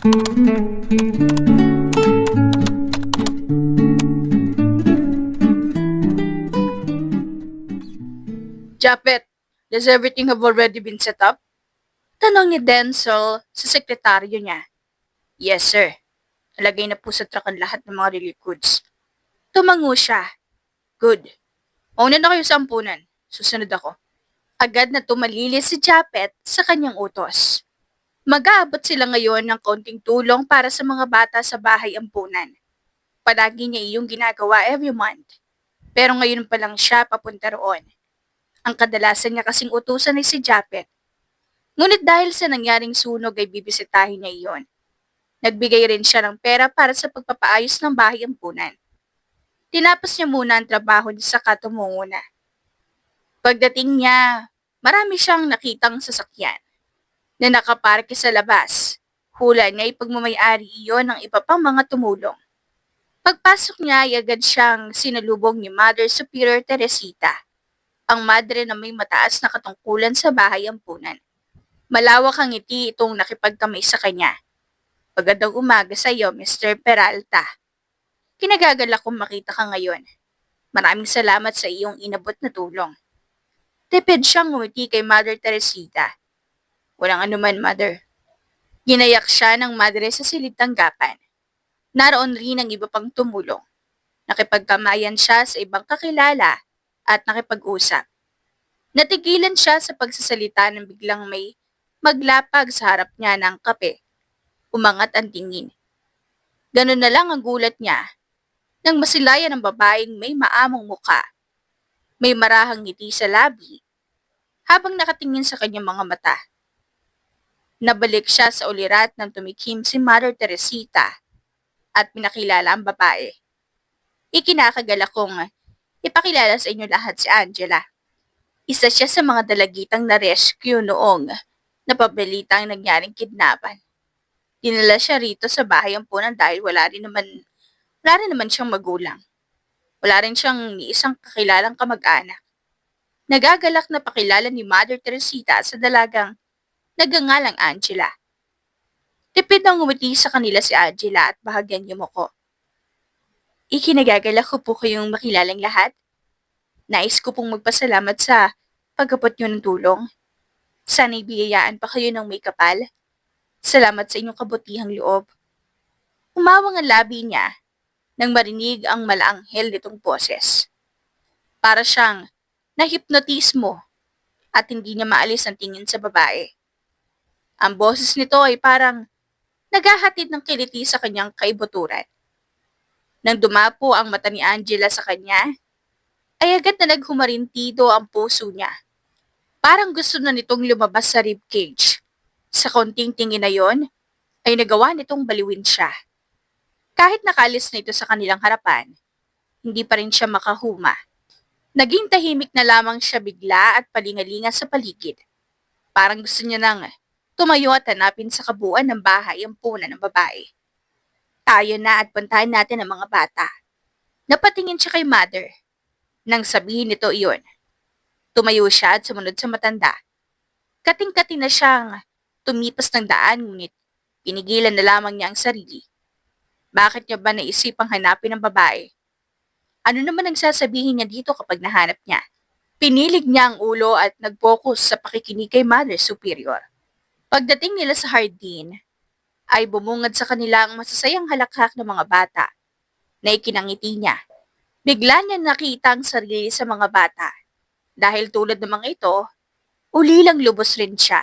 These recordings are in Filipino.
Japet, does everything have already been set up? Tanong ni Denzel sa sekretaryo niya. Yes, sir. Nalagay na po sa truck ang lahat ng mga relief goods. Tumango siya. Good. Mauna na kayo sa ampunan. Susunod ako. Agad na tumalili si Japet sa kanyang utos. Mag-aabot sila ngayon ng kaunting tulong para sa mga bata sa bahay ampunan. Palagi niya iyong ginagawa every month. Pero ngayon pa lang siya papunta roon. Ang kadalasan niya kasing utusan ay si Japet. Ngunit dahil sa nangyaring sunog ay bibisitahin niya iyon. Nagbigay rin siya ng pera para sa pagpapaayos ng bahay ampunan. Tinapos niya muna ang trabaho niya saka tumungo na. Pagdating niya, marami siyang nakitang sasakyan na nakaparke sa labas. Hula niya ay pagmamayari iyon ng iba pang mga tumulong. Pagpasok niya ay agad siyang sinalubong ni Mother Superior Teresita, ang madre na may mataas na katungkulan sa bahay ampunan. Malawak ang ngiti itong nakipagkamay sa kanya. Magandang umaga sa iyo, Mr. Peralta. Kinagagalak kong makita ka ngayon. Maraming salamat sa iyong inabot na tulong. Tipid siyang ngumiti kay Mother Teresita. Walang anuman, Mother. Ginayak siya ng madre sa silid tanggapan. Naroon rin ang iba pang tumulong. Nakipagkamayan siya sa ibang kakilala at nakipag-usap. Natigilan siya sa pagsasalita nang biglang may maglapag sa harap niya ng kape. Umangat ang tingin. Ganun na lang ang gulat niya nang masilayan ng babaeng may maamong muka. May marahang ngiti sa labi habang nakatingin sa kanyang mga mata. Nabalik siya sa ulirat nang tumikim si Mother Teresita at pinakilala ang babae. Ikinakagala kong ipakilala sa inyo lahat si Angela. Isa siya sa mga dalagitang na-rescue noong napabalitang nangyaring kidnapan. Dinala siya rito sa bahay ampunan dahil wala rin naman siyang magulang. Wala rin siyang ni isang kakilalang kamag-anak. Nagagalak na pakilala ni Mother Teresita sa dalagang nagangalang Angela. Tipid nang ngumiti sa kanila si Angela at bahagyang yumuko. Ikinagagalak ko po kayong makilalang lahat. Nais ko pong magpasalamat sa pagkapot niyo ng tulong. Sana'y biyayaan pa kayo ng may kapal. Salamat sa inyong kabutihang loob. Umawang ang labi niya nang marinig ang malaanghel nitong boses. Para siyang nahipnotismo at hindi niya maalis ang tingin sa babae. Ang boses nito ay parang naghahatid ng kiliti sa kanyang kaibuturan. Nang dumapo ang mata ni Angela sa kanya, ay agad na naghumarintido ang puso niya. Parang gusto na nitong lumabas sa ribcage. Sa konting tingin na yon, ay nagawa nitong baliwin siya. Kahit nakalis na ito sa kanilang harapan, hindi pa rin siya makahuma. Naging tahimik na lamang siya bigla at palingalinga sa paligid. Parang gusto niya nang tumayo at hanapin sa kabuuan ng bahay ang puna ng babae. Tayo na at puntahan natin ang mga bata. Napatingin siya kay Mother. Nang sabihin nito iyon, tumayo siya at sumunod sa matanda. Kating-kating na siyang tumipas ng daan ngunit pinigilan na lamang niya ang sarili. Bakit niya ba naisipang hanapin ang babae? Ano naman ang sasabihin niya dito kapag nahanap niya? Pinilig niya ang ulo at nag-focus sa pakikinig kay Mother Superior. Pagdating nila sa hardin, ay bumungad sa kanila ang masasayang halakhak ng mga bata na ikinangiti niya. Bigla niya nakita ang sarili sa mga bata. Dahil tulad ng mga ito, ulilang lubos rin siya.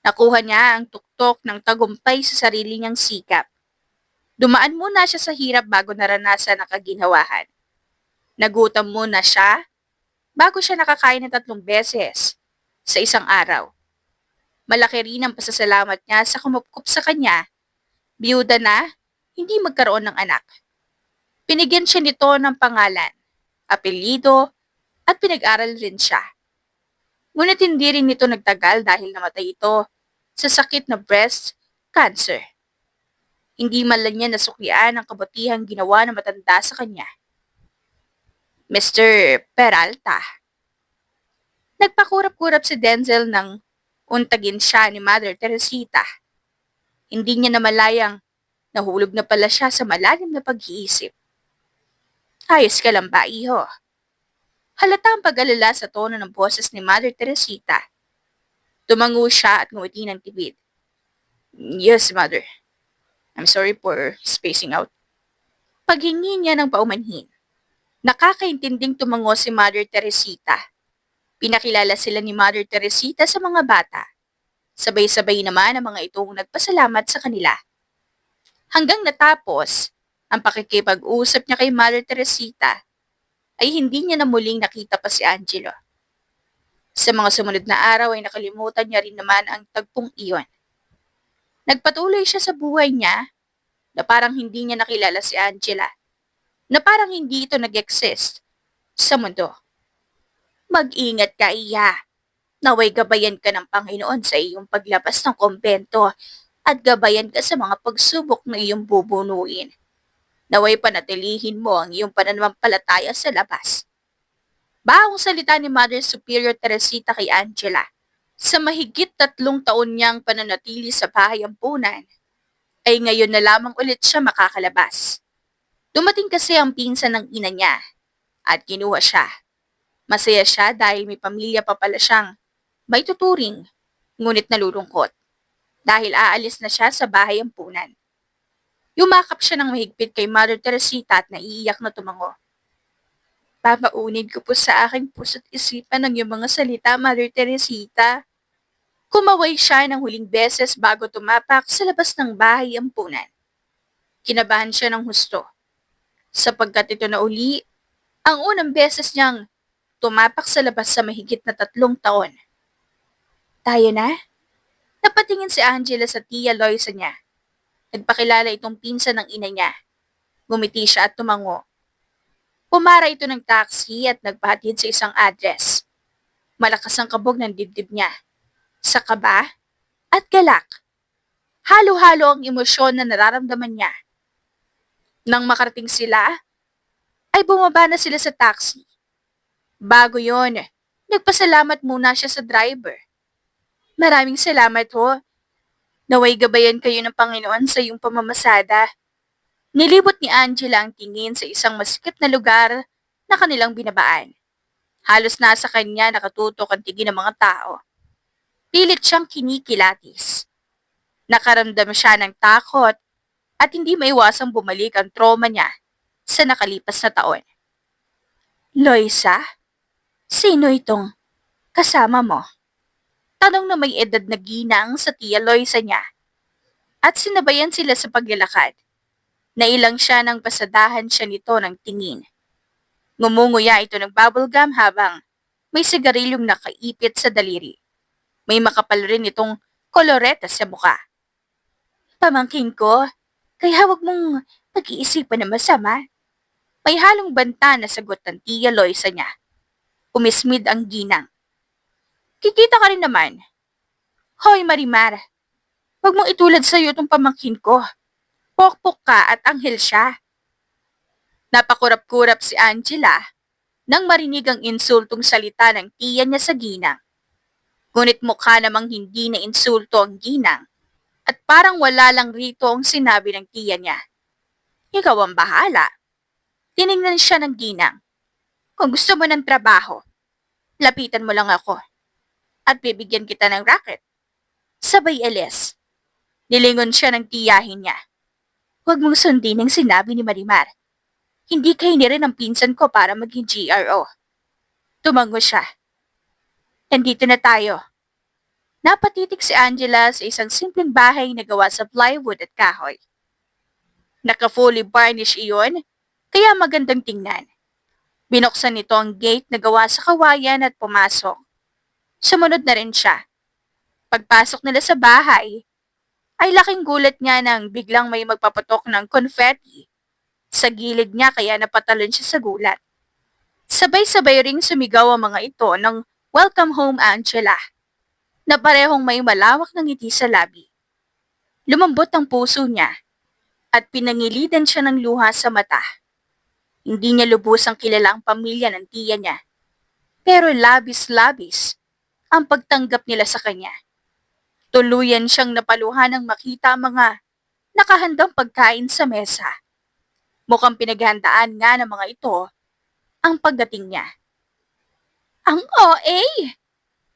Nakuha niya ang tuktok ng tagumpay sa sarili niyang sikap. Dumaan muna siya sa hirap bago naranasan ang kaginhawahan. Nagutom muna siya bago siya nakakain ng 3 beses sa isang araw. Malaki rin ang pasasalamat niya sa kumupkup sa kanya. Biyuda na, hindi magkaroon ng anak. Pinigyan siya nito ng pangalan, apelyido, at pinag-aral rin siya. Ngunit hindi rin ito nagtagal dahil namatay ito sa sakit na breast cancer. Hindi man lang niya nasuklian ang kabutihang ginawa ng matanda sa kanya. Mr. Peralta. Nagpakurap-kurap si Denzel nang untagin siya ni Mother Teresita. Hindi niya namalayang nahulog na pala siya sa malalim na pag-iisip. Ayos ka lang ba, iho? Halata ang pag-alala sa tono ng boses ni Mother Teresita. Tumango siya at ngumiti ng tibid. Yes, Mother. I'm sorry for spacing out. Paghingi niya ng paumanhin. Nakakaintinding tumango si Mother Teresita. Pinakilala sila ni Mother Teresita sa mga bata. Sabay-sabay naman ang mga itong nagpasalamat sa kanila. Hanggang natapos, ang pakikipag-usap niya kay Mother Teresita ay hindi niya na muling nakita pa si Angelo. Sa mga sumunod na araw ay nakalimutan niya rin naman ang tagpong iyon. Nagpatuloy siya sa buhay niya na parang hindi niya nakilala si Angela, na parang hindi ito nag-exist sa mundo. Mag-ingat ka, iya. Naway gabayan ka ng Panginoon sa iyong paglabas ng kumbento at gabayan ka sa mga pagsubok na iyong bubunuin. Naway panatilihin mo ang iyong pananampalataya sa labas. Baong salita ni Mother Superior Teresita kay Angela. Sa mahigit 3 taon niyang pananatili sa bahay ampunan, ay ngayon na lamang ulit siya makakalabas. Dumating kasi ang pinsan ng ina niya at kinuha siya. Masaya siya dahil may pamilya pa pala siyang may tuturing, ngunit nalulungkot dahil aalis na siya sa bahay ampunan. Yumakap siya ng mahigpit kay Mother Teresita at naiiyak na tumango. Papaunin ko po sa aking puso't isipan ng iyong mga salita, Mother Teresita. Kumaway siya ng huling beses bago tumapak sa labas ng bahay ampunan. Kinabahan siya ng husto, sapagkat ito na uli ang unang beses niyang tumapak sa labas sa mahigit na 3 taon. Tayo na? Napatingin si Angela sa tiya Loisa niya. Nagpakilala itong pinsan ng ina niya. Gumiti siya at tumango. Pumara ito ng taxi at nagpahatid sa isang address. Malakas ang kabog ng dibdib niya. Sa kaba at galak. Halo-halo ang emosyon na nararamdaman niya. Nang makarating sila, ay bumaba na sila sa taxi. Bago yon, nagpasalamat muna siya sa driver. Maraming salamat ho. Naway gabayan kayo ng Panginoon sa iyong pamamasada. Nilibot ni Angela ang tingin sa isang masikip na lugar na kanilang binabaan. Halos nasa kanya nakatutok ang tingin ng mga tao. Pilit siyang kinikilatis. Nakaramdam siya ng takot at hindi maiwasang bumalik ang trauma niya sa nakalipas na taon. Loisa, sino itong kasama mo? Tanong na may edad na ginang sa tiya Loisa niya. At sinabayan sila sa paglalakad. Nailang siya nang pasadahan siya nito ng tingin. Ngumunguya ito ng bubblegum habang may sigarilyong nakaipit sa daliri. May makapal rin itong koloreta sa muka. Pamangkin ko, kaya huwag mong pag-iisipan na masama. May halong banta na sagot ng tiya Loisa niya. Umismid ang ginang. Kikita ka rin naman. Hoy Marimar, huwag mong itulad sa iyo itong pamangkin ko. Pokpok ka at anghel siya. Napakurap-kurap si Angela nang marinig ang insultong salita ng tiya niya sa ginang. Ngunit mukha namang hindi na insulto ang ginang at parang wala lang rito ang sinabi ng tiya niya. Ikaw ang bahala. Tiningnan siya ng ginang. Kung gusto mo ng trabaho, lapitan mo lang ako at bibigyan kita ng racket. Sabay alis. Nilingon siya ng tiyahin niya. Huwag mong sundin ang sinabi ni Marimar. Hindi kayo ni rin ang pinsan ko para maging GRO. Tumango siya. Nandito na tayo. Napatitig si Angela sa isang simpleng bahay na gawa sa plywood at kahoy. Naka-fully varnish iyon, kaya magandang tingnan. Binuksan nito ang gate na gawa sa kawayan at pumasok. Sumunod na rin siya. Pagpasok nila sa bahay, ay laking gulat niya nang biglang may magpapatok ng confetti. Sa gilid niya kaya napatalon siya sa gulat. Sabay-sabay ring sumigaw ang mga ito ng Welcome Home Angela, na parehong may malawak ng ngiti sa labi. Lumambot ang puso niya at pinangilidan siya ng luha sa mata. Hindi niya lubusang kilala ang pamilya ng tiya niya, pero labis-labis ang pagtanggap nila sa kanya. Tuluyan siyang napaluhan nang makita ang mga nakahandang pagkain sa mesa. Mukhang pinaghandaan nga ng mga ito ang pagdating niya. Ang OA!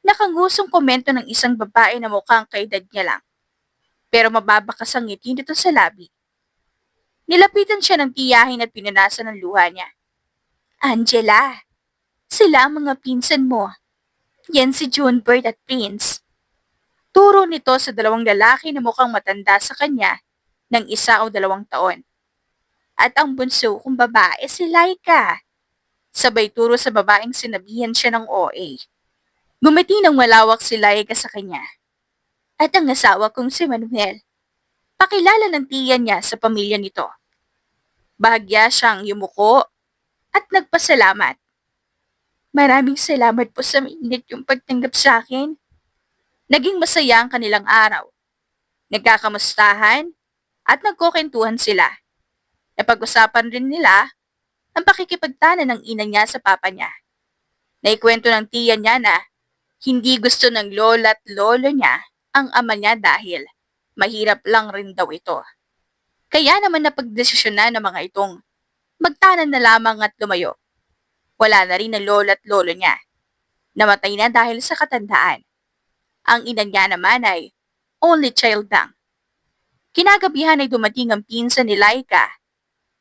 Nakangusong komento ng isang babae na mukhang kaedad niya lang. Pero mababakas ang ngiti nito sa labi. Nilapitan siya ng tiyahin at pinanasan ng luha niya. Angela, sila ang mga pinsan mo. Yan si Junebird at Prince. Turo nito sa dalawang lalaki na mukhang matanda sa kanya ng 1 o 2 taon. At ang bunso kong babae si Laika. Sabay turo sa babaeng sinabihan siya ng OA. Gumiti ng malawak si Laika sa kanya. At ang asawa kong si Manuel. Pakilala ng tiya niya sa pamilya nito. Bahagya siyang yumuko at nagpasalamat. Maraming salamat po sa mainit yung pagtanggap sa akin. Naging masaya ang kanilang araw. Nagkakamustahan at nagkukentuhan sila. Napag-usapan rin nila ang pakikipagtana ng ina niya sa papa niya. Naikwento ng tiya niya na hindi gusto ng lola at lolo niya ang ama niya dahil mahirap lang rin daw ito. Kaya naman napagdesisyonan ng mga itong magtanan na lamang at lumayo. Wala na rin ang lola at lolo niya. Namatay na dahil sa katandaan. Ang ina niya naman ay only child lang. Kinagabihan ay dumating ang pinsan ni Laika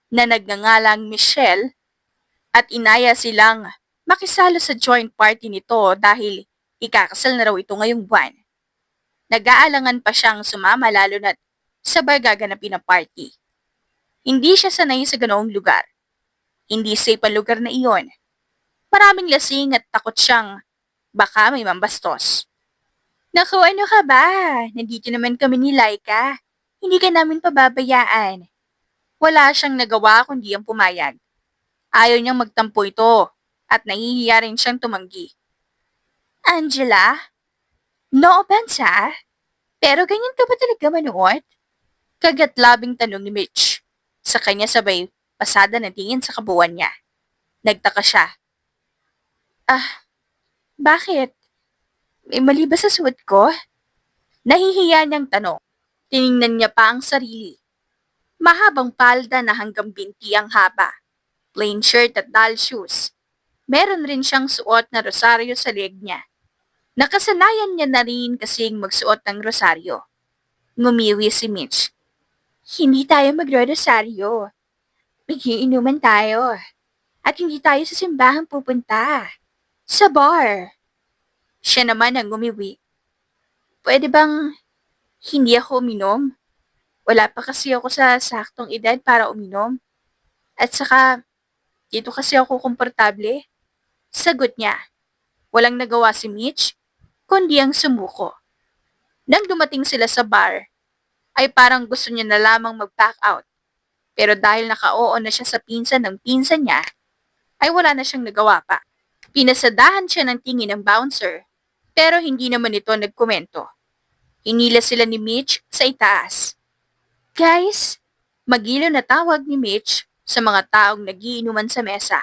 na nagngangalang Michelle at inaya silang makisalo sa joint party nito dahil ikakasal na raw ito ngayong buwan. Nag-aalangan pa siyang sumama lalo na't sabay gaganapin ang party. Hindi siya sanay sa ganoong lugar. Hindi safe ang lugar na iyon. Maraming lasing at takot siyang baka may mambastos. Naku, ano ka ba? Nandito naman kami ni Laika. Hindi ka namin pababayaan. Wala siyang nagawa kundi ang pumayag. Ayaw niyang magtampo ito at nahihiya rin siyang tumanggi. Angela? No offense ha? Pero ganyan ka ba talaga manood? Kagat-labing tanong ni Mitch. Sa kanya sabay pasada ng tingin sa kabuuan niya. Nagtaka siya. Bakit? May mali ba sa suot ko? Nahihiya niyang tanong. Tiningnan niya pa ang sarili. Mahabang palda na hanggang binti ang haba. Plain shirt at doll shoes. Meron rin siyang suot na rosaryo sa leg niya. Nakasanayan niya na rin kasing magsuot ng rosaryo. Ngumiwi si Mitch. Hindi tayo magro-rosaryo. Magiinuman tayo. At hindi tayo sa simbahan pupunta. Sa bar. Siya naman ang ngumiwi. Pwede bang hindi ako uminom? Wala pa kasi ako sa saktong edad para uminom. At saka, dito kasi ako komportable. Sagot niya. Walang nagawa si Mitch, kundi ang sumuko. Nang dumating sila sa bar, ay parang gusto niya na lamang mag-back out. Pero dahil naka-oo na siya sa pinsan ng pinsan niya, ay wala na siyang nagawa pa. Pinasadahan siya ng tingin ng bouncer, pero hindi naman ito nagkomento. Hinila sila ni Mitch sa itaas. Guys, magilo na tawag ni Mitch sa mga taong nagiinuman sa mesa.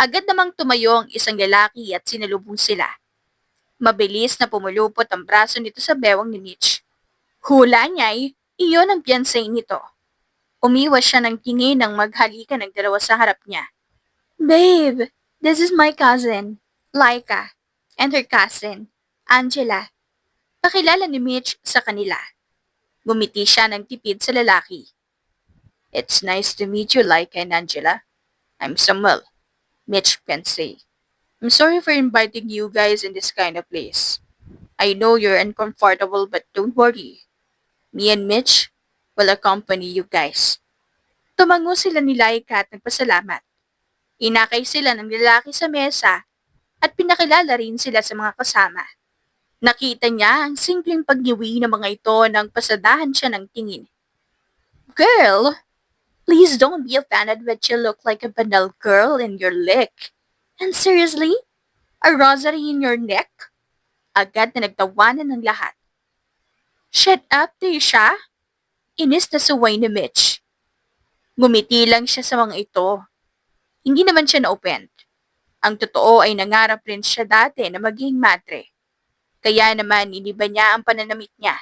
Agad namang tumayo ang isang lalaki at sinalubong sila. Mabilis na pumulupot ang braso nito sa bewang ni Mitch. Hula niya'y iyon ang fiancé nito. Umiwas siya ng tingin nang maghalikan ng dalawa sa harap niya. Babe, this is my cousin, Laika, and her cousin, Angela. Pakilala ni Mitch sa kanila. Gumiti siya ng tipid sa lalaki. It's nice to meet you, Laika and Angela. I'm Samuel, Mitch fiancé. I'm sorry for inviting you guys in this kind of place. I know you're uncomfortable but don't worry. Me and Mitch will accompany you guys. Tumango sila ni Laika at nagpasalamat. Inakay sila ng lalaki sa mesa at pinakilala rin sila sa mga kasama. Nakita niya ang simpleng pagniwi ng mga ito nang pasadahan siya ng tingin. Girl, please don't be offended that you look like a banal girl in your lick. And seriously? A rosary in your neck? Agad na nagtawanan ng lahat. Shut up, Tisha! Inis na suway ni Mitch. Ngumiti lang siya sa mga ito. Hindi naman siya na-offend. Ang totoo ay nangarap rin siya dati na maging madre. Kaya naman iniba niya ang pananamit niya.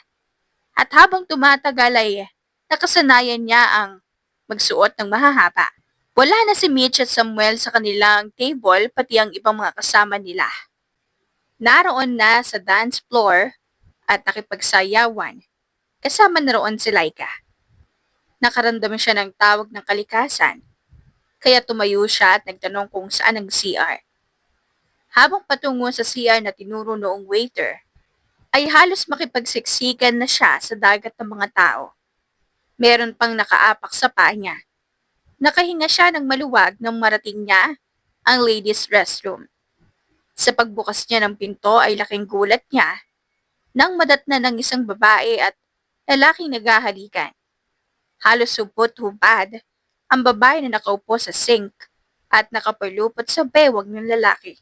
At habang tumatagal ay nakasanayan niya ang magsuot ng mahahaba. Wala na si Mitch at Samuel sa kanilang table pati ang ibang mga kasama nila. Naroon na sa dance floor at nakipagsayawan. Kasama na roon si Laika. Nakaramdam siya ng tawag ng kalikasan, kaya tumayo siya at nagtanong kung saan ang CR. Habang patungo sa CR na tinuro noong waiter, ay halos makipagsiksikan na siya sa dagat ng mga tao. Meron pang nakaapak sa paa niya. Nakahinga siya ng maluwag nang marating niya ang ladies' restroom. Sa pagbukas niya ng pinto ay laking gulat niya nang madatnan ng isang babae at lalaking naghahalikan. Halos supot-hubad ang babae na nakaupo sa sink at nakapalupot sa bewang ng lalaki.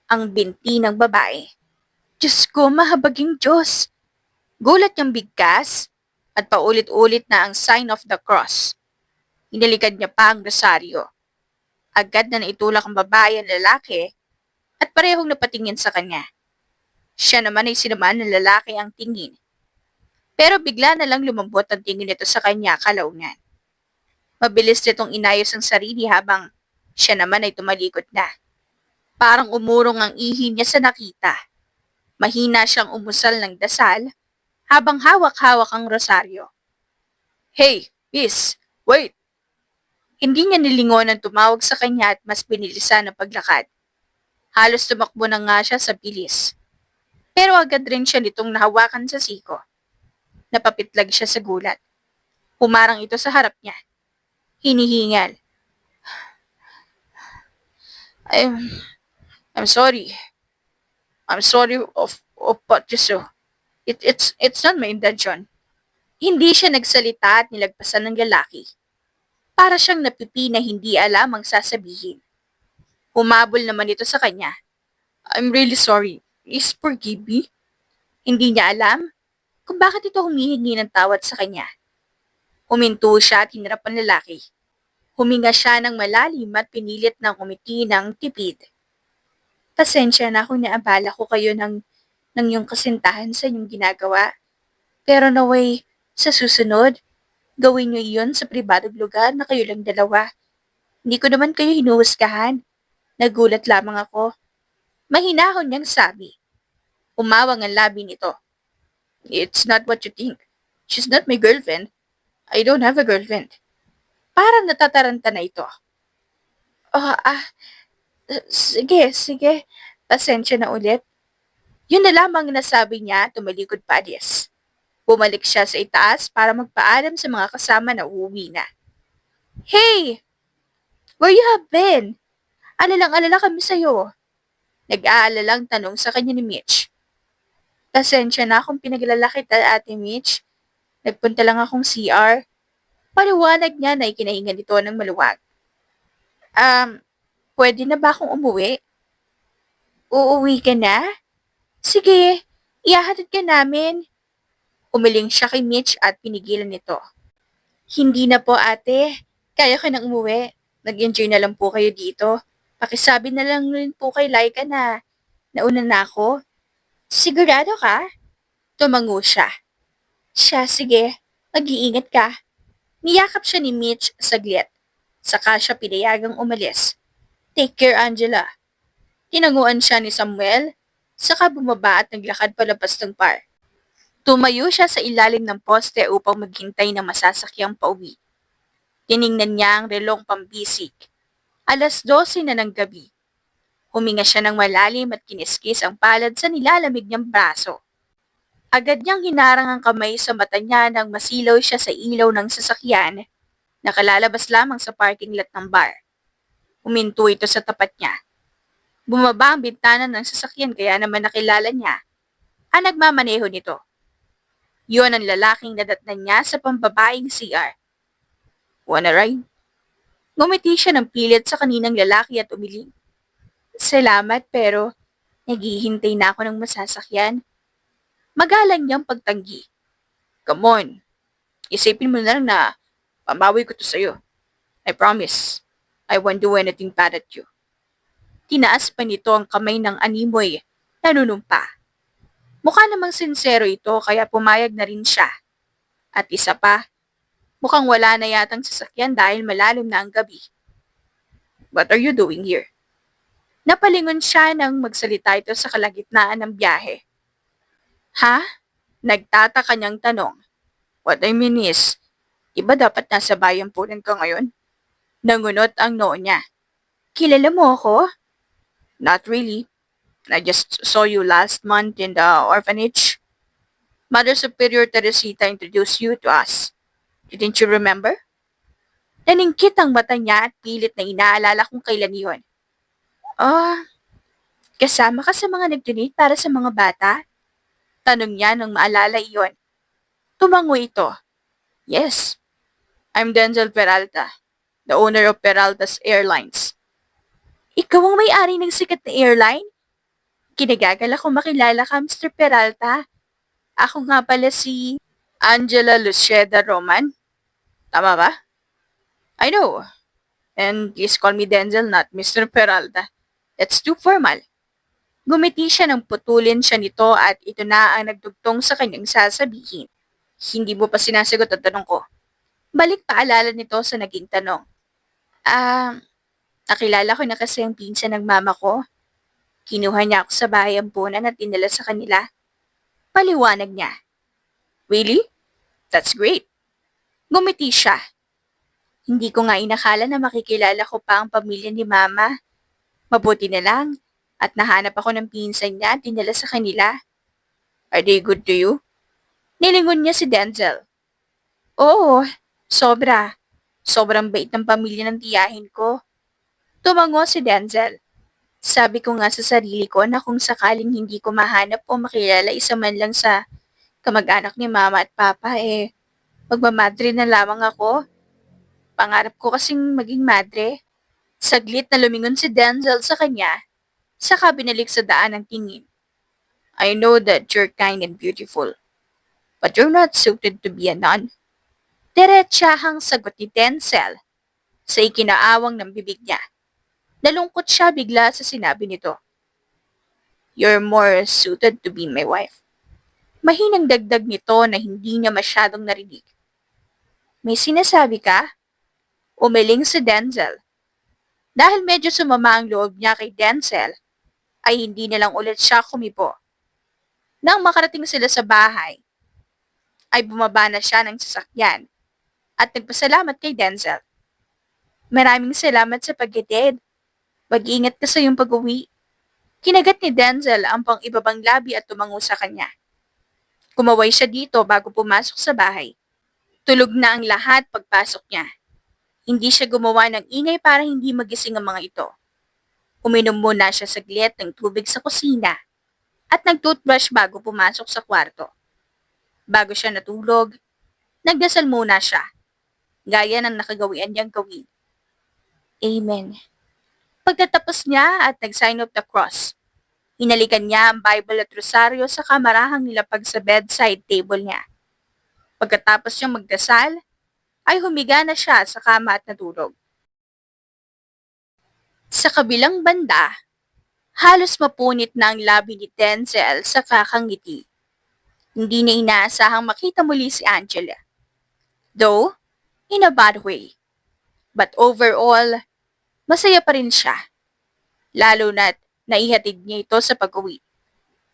Ang binti ng babae. Diyos ko, mahabaging Diyos! Gulat niyang bigkas at paulit-ulit na ang sign of the cross. Inalikad niya pa ang rosaryo. Agad na naitulak ang babae at lalaki at parehong napatingin sa kanya. Siya naman ay sinamaan ng lalaki ang tingin. Pero bigla na lang lumambot ang tingin nito sa kanya kalaunan. Mabilis nitong inayos ang sarili habang siya naman ay tumalikod na. Parang umurong ang ihi niya sa nakita. Mahina siyang umusal ng dasal habang hawak-hawak ang rosaryo. Hey, miss, wait! Hindi niya nilingon ang tumawag sa kanya at mas binilisan ang paglakad. Halos tumakbo na nga siya sa bilis. Pero agad rin siya nitong nahawakan sa siko. Napapitlag siya sa gulat. Humarang ito sa harap niya. Hinihingal. I'm sorry. I'm sorry of what you saw. It's not my intention. Hindi siya nagsalita at nilagpasan ng lalaki. Para siyang napipi na hindi alam ang sasabihin. Humabol naman ito sa kanya. I'm really sorry. Please forgive me. Hindi niya alam kung bakit ito humihingi ng tawad sa kanya. Huminto siya at hinarap ang lalaki. Huminga siya ng malalim at pinilit ng umiti ng tipid. Pasensya na kung naabala ko kayo ng iyong kasintahan sa inyong ginagawa. Pero naway, sa susunod, gawin niyo iyon sa pribadong lugar na kayo lang dalawa. Hindi ko naman kayo hinuhusgahan. Nagulat lamang ako. Mahinahon niyang sabi. Umawang ang labi nito. It's not what you think. She's not my girlfriend. I don't have a girlfriend. Parang natataranta na ito. Oh, sige. Pasensya na ulit. Yun na lamang nasabi niya, tumalikod pa alis. Bumalik siya sa itaas para magpaalam sa mga kasama na uuwi na. Hey! Where you have been? Alalang-alala kami sa'yo. Nag-aalalang tanong sa kanya ni Mitch. Pasensya na kung pinaglala kita, Ate Mitch. Nagpunta lang akong CR. Paliwanag niya na ikinahingan nito ng maluwag. Pwede na ba akong umuwi? Uuwi ka na? Sige, ihahatid ka namin. Umiling siya kay Mitch at pinigilan nito. Hindi na po ate, kaya ka nang umuwi. Nag-enjoy na lang po kayo dito. Pakisabi na lang rin po kay Laika na nauna na ako. Sigurado ka? Tumango siya. Siya, sige. Mag-iingat ka. Niyakap siya ni Mitch saglit. Saka siya pinayagang umalis. Take care, Angela. Tinanguan siya ni Samuel, saka bumaba at naglakad palabas ng bar. Tumayo siya sa ilalim ng poste upang maghintay ng masasakyang pauwi. Tiningnan niya ang relong pambisig. 12:00 na ng gabi. Huminga siya ng malalim at kiniskis ang palad sa nilalamig niyang braso. Agad niyang hinarang ang kamay sa mata niya nang masilaw siya sa ilaw ng sasakyan. Nakalalabas lamang sa parking lot ng bar. Huminto ito sa tapat niya. Bumaba ang bintana ng sasakyan kaya naman nakilala niya ang nagmamaneho nito. Yun ang lalaking nadatnan niya sa pambabaeng CR. Wanna ride? Ngumiti siya ng pilit sa kaninang lalaki at umiling. Salamat pero naghihintay na ako ng masasakyan. Magalang niyang pagtanggi. Come on, isipin mo na lang na pamawi ko to sa'yo. I promise, I won't do anything bad at you. Tinaas pa nito ang kamay ng animoy, nanunumpa. Mukha namang sincero ito kaya pumayag na rin siya. At isa pa, mukhang wala na yatang sasakyan dahil malalim na ang gabi. What are you doing here? Napalingon siya nang magsalita ito sa kalagitnaan ng biyahe. Ha? Nagtataka niyang tanong. What I mean is, iba dapat nasa bayampunan ka ngayon? Nangunot ang noo niya. Kilala mo ako? Not really. I just saw you last month in the orphanage. Mother Superior Teresita introduced you to us. Didn't you remember? Naningkit ang mata niya at pilit na inaalala kung kailan yon. Ah, kasama ka sa mga nag-donate para sa mga bata? Tanong niya nang maalala iyon. Tumango ito. Yes, I'm Denzel Peralta, the owner of Peralta's Airlines. Ikaw ang may-ari ng sikat na airline? Kinagagal ako makilala ka, Mr. Peralta. Ako nga pala si Angela Luceda Roman. Tama ba? I know. And please call me Denzel, not Mr. Peralta. That's too formal. Gumiti siya nang putulin siya nito at ito na ang nagdugtong sa kanyang sasabihin. Hindi mo pa sinasagot ang tanong ko. Balik paalala nito sa naging tanong. Nakilala ko na kasi ang pinsan ng mama ko. Kinuha niya ako sa bahay ampunan at dinala sa kanila. Paliwanag niya. Really? That's great. Gumiti siya. Hindi ko nga inakala na makikilala ko pa ang pamilya ni mama. Mabuti na lang at nahanap ako ng pinsan niya at dinala sa kanila. Are they good to you? Nilingon niya si Denzel. Oo, sobra. Sobrang bait ng pamilya ng tiyahin ko. Tumango si Denzel. Sabi ko nga sa sarili ko na kung sakaling hindi ko mahanap o makilala isa man lang sa kamag-anak ni mama at papa, magmamadre na lamang ako. Pangarap ko kasing maging madre. Saglit na lumingon si Denzel sa kanya, saka binalik sa daan ang tingin. I know that you're kind and beautiful, but you're not suited to be a nun. Diretsahang sagot ni Denzel sa ikinaawang ng bibig niya. Nalungkot siya bigla sa sinabi nito. You're more suited to be my wife. Mahinang dagdag nito na hindi niya masyadong narinig. May sinasabi ka? Umiling si Denzel. Dahil medyo sumama ang loob niya kay Denzel, ay hindi na lang ulit siya kumibo. Nang makarating sila sa bahay, ay bumaba na siya ng sasakyan at nagpasalamat kay Denzel. Maraming salamat sa paghatid. Mag-ingat ka sa iyong pag-uwi. Kinagat ni Denzel ang pang-ibabang labi at tumango sa kanya. Kumaway siya dito bago pumasok sa bahay. Tulog na ang lahat pagpasok niya. Hindi siya gumawa ng ingay para hindi magising ang mga ito. Uminom muna siya saglit ng tubig sa kusina at nag-toothbrush bago pumasok sa kwarto. Bago siya natulog, nagdasal muna siya, gaya ng nakagawian niyang gawin. Amen. Pagkatapos niya at nag-sign of the cross, hinalikan niya ang Bible at rosaryo sa kamarahang nilapag sa bedside table niya. Pagkatapos niyang magdasal, ay humiga na siya sa kama at natulog. Sa kabilang banda, halos mapunit na ang labi ni Denzel sa kakangiti. Hindi niya inaasahang makita muli si Angela. Though, in a bad way. But overall, masaya pa rin siya. Lalo na't naihatid niya ito sa pag-uwi.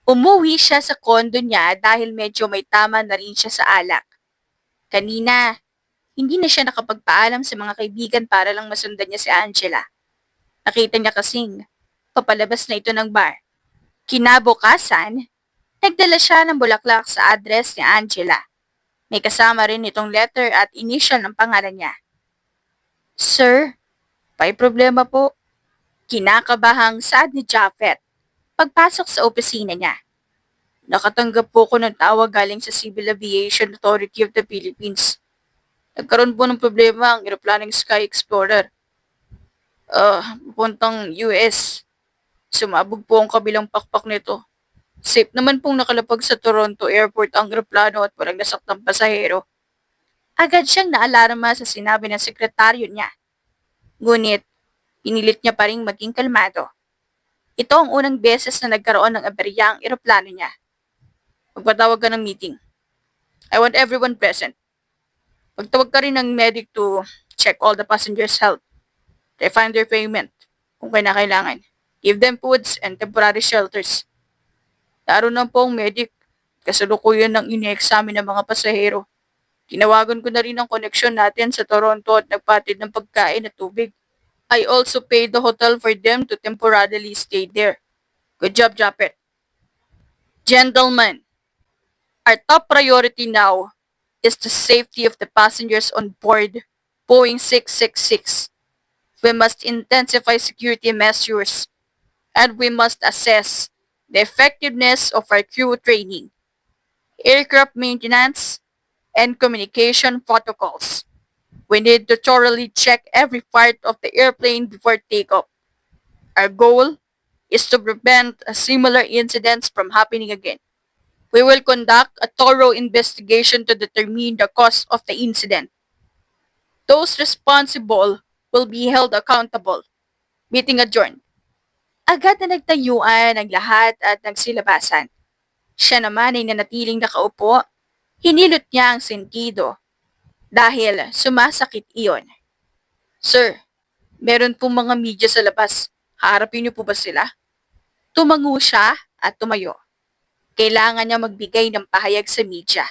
Umuwi siya sa kondo niya dahil medyo may tama na rin siya sa alak. Kanina, hindi na siya nakapagpaalam sa mga kaibigan para lang masundan niya si Angela. Nakita niya kasing papalabas na ito ng bar. Kinabukasan, nagdala siya ng bulaklak sa address ni Angela. May kasama rin itong letter at initial ng pangalan niya. Sir, may problema po. Kinakabahang saad ni Japheth pagpasok sa opisina niya. Nakatanggap po ko ng tawag galing sa Civil Aviation Authority of the Philippines. Nagkaroon po ng problema ang aeroplanong Sky Explorer. Pupuntang US. Sumabog po ang kabilang pakpak nito. Safe naman pong nakalapag sa Toronto Airport ang aeroplano at walang nasaktang pasahero. Agad siyang naalarma sa sinabi ng sekretaryo niya. Ngunit, pinilit niya pa ring maging kalmado. Ito ang unang beses na nagkaroon ng aberya ang eroplano niya. Magpatawag ka ng meeting. I want everyone present. Magtawag ka rin ng medic to check all the passengers' health. Refine their payment kung kailangan. Give them foods and temporary shelters. Naroon na po ang medic. Kasalukuyan ng ini-examine ng mga pasahero. Tinawagan ko na rin ang koneksyon natin sa Toronto at nagpatid ng pagkain at tubig. I also paid the hotel for them to temporarily stay there. Good job, Japet. Gentlemen, our top priority now is the safety of the passengers on board Boeing 666. We must intensify security measures and we must assess the effectiveness of our crew training, aircraft maintenance, and communication protocols. We need to thoroughly check every part of the airplane before takeoff. Our goal is to prevent similar incidents from happening again. We will conduct a thorough investigation to determine the cause of the incident. Those responsible will be held accountable. Meeting adjourned. Agad na nagtayuan ang lahat at nagsilabasan. Siya naman ay nanatiling nakaupo. Hinilot niya ang sentido dahil sumasakit iyon. Sir, meron pong mga media sa labas. Haharapin niyo po ba sila? Tumango siya at tumayo. Kailangan niya magbigay ng pahayag sa media.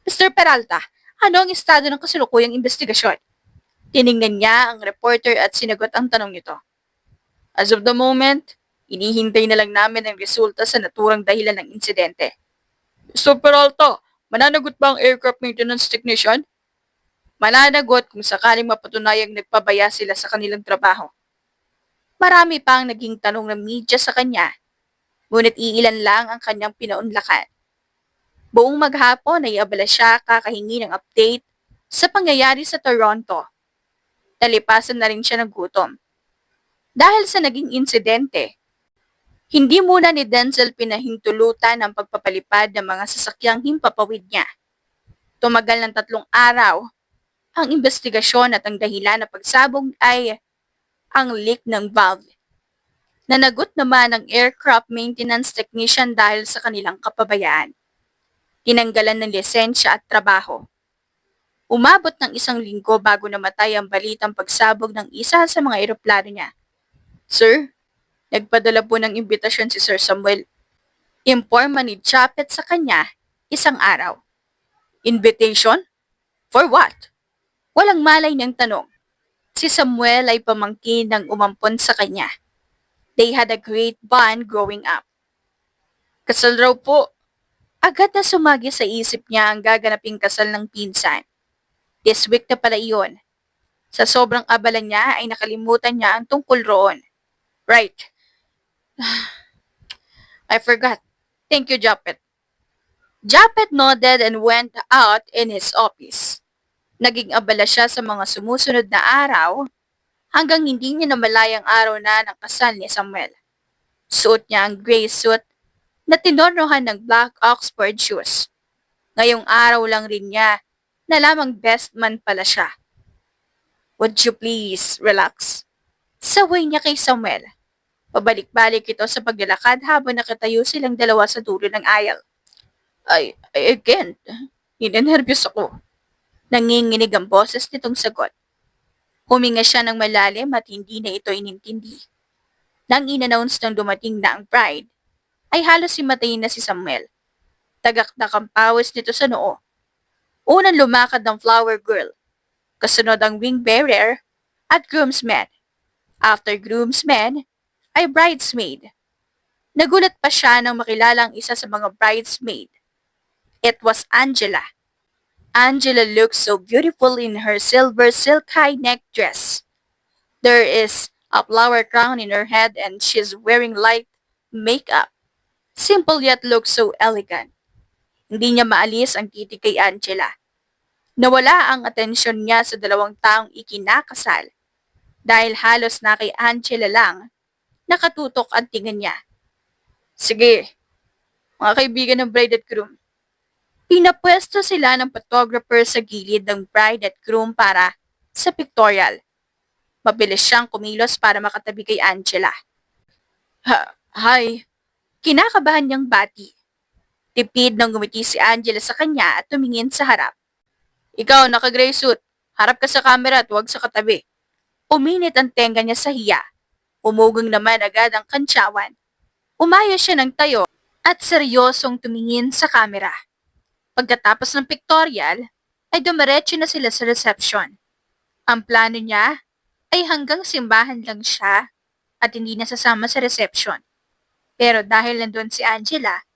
Mr. Peralta, ano ang estado ng kasalukuyang investigasyon? Tiningnan niya ang reporter at sinagot ang tanong nito. As of the moment, inihintay na lang namin ang resulta sa naturang dahilan ng insidente. Mr. Peralta, mananagot ba ang aircraft maintenance technician? Mananagot kung sakaling mapatunayang nagpabaya sila sa kanilang trabaho. Marami pa ang naging tanong ng media sa kanya, ngunit iilan lang ang kanyang pinaunlakan. Buong maghapon ay abala siya kakahingi ng update sa pangyayari sa Toronto. Nalipasan na rin siya ng gutom. Dahil sa naging insidente, hindi muna ni Denzel pinahintulutan ang pagpapalipad ng mga sasakyang himpapawid niya. Tumagal ng 3 araw, ang investigasyon at ang dahilan ng pagsabog ay ang leak ng valve. Nanagot naman ang aircraft maintenance technician dahil sa kanilang kapabayaan. Tinanggalan ng lisensya at trabaho. Umabot ng 1 linggo bago namatay ang balitang pagsabog ng isa sa mga eroplano niya. Sir, nagpadala po ng imbitasyon si Sir Samuel. Imporma ni Chapet sa kanya 1 araw. Invitation? For what? Walang malay niyang tanong. Si Samuel ay pamangkin ng umampon sa kanya. They had a great bond growing up. Kasal raw po. Agad na sumagi sa isip niya ang gaganaping kasal ng pinsan. This week na pala iyon. Sa sobrang abala niya ay nakalimutan niya ang tungkol roon. Right. I forgot. Thank you, Japet. Japet nodded and went out in his office. Naging abala siya sa mga sumusunod na araw hanggang hindi niya namalayang araw na ng kasal ni Samuel. Suot niya ang gray suit na tinornohan ng black Oxford shoes. Ngayong araw lang rin niya na lamang best man pala siya. Would you please relax? Saway niya kay Samuel. Pabalik-balik ito sa paglalakad habang nakatayo silang dalawa sa dulo ng aisle. I can't. Ninenervyos ako. Nanginginig ang boses nitong sagot. Huminga siya ng malalim at hindi na ito inintindi. Nang in-announce ng dumating na ang bride, ay halos himatayin na si Samuel. Tagaktak ang pawis nito sa noo. Unang lumakad ang flower girl. Kasunod ang ring bearer at groomsman. After groomsman, ay bridesmaid. Nagulat pa siya nang makilala ang isa sa mga bridesmaid. It was Angela. Angela looked so beautiful in her silver silk high neck dress. There is a flower crown in her head and she's wearing light makeup. Simple yet looks so elegant. Hindi niya maalis ang titig kay Angela. Nawala ang atensyon niya sa 2 taong ikinakasal dahil halos na kay Angela lang nakatutok ang tingin niya. Sige, mga kaibigan ng bride at groom. Pinapwesto sila ng photographer sa gilid ng bride at groom para sa pictorial. Mabilis siyang kumilos para makatabi kay Angela. Hi. Kinakabahan niyang bati. Tipid nang ngumiti si Angela sa kanya at tumingin sa harap. Ikaw, naka-gray suit. Harap ka sa camera at huwag sa katabi. Uminit ang tenga niya sa hiya. Umugong naman agad ang kantsawan. Umayos siya ng tayo at seryosong tumingin sa camera. Pagkatapos ng pictorial, ay dumiretso na sila sa reception. Ang plano niya ay hanggang simbahan lang siya at hindi nasasama sa reception. Pero dahil nandun si Angela,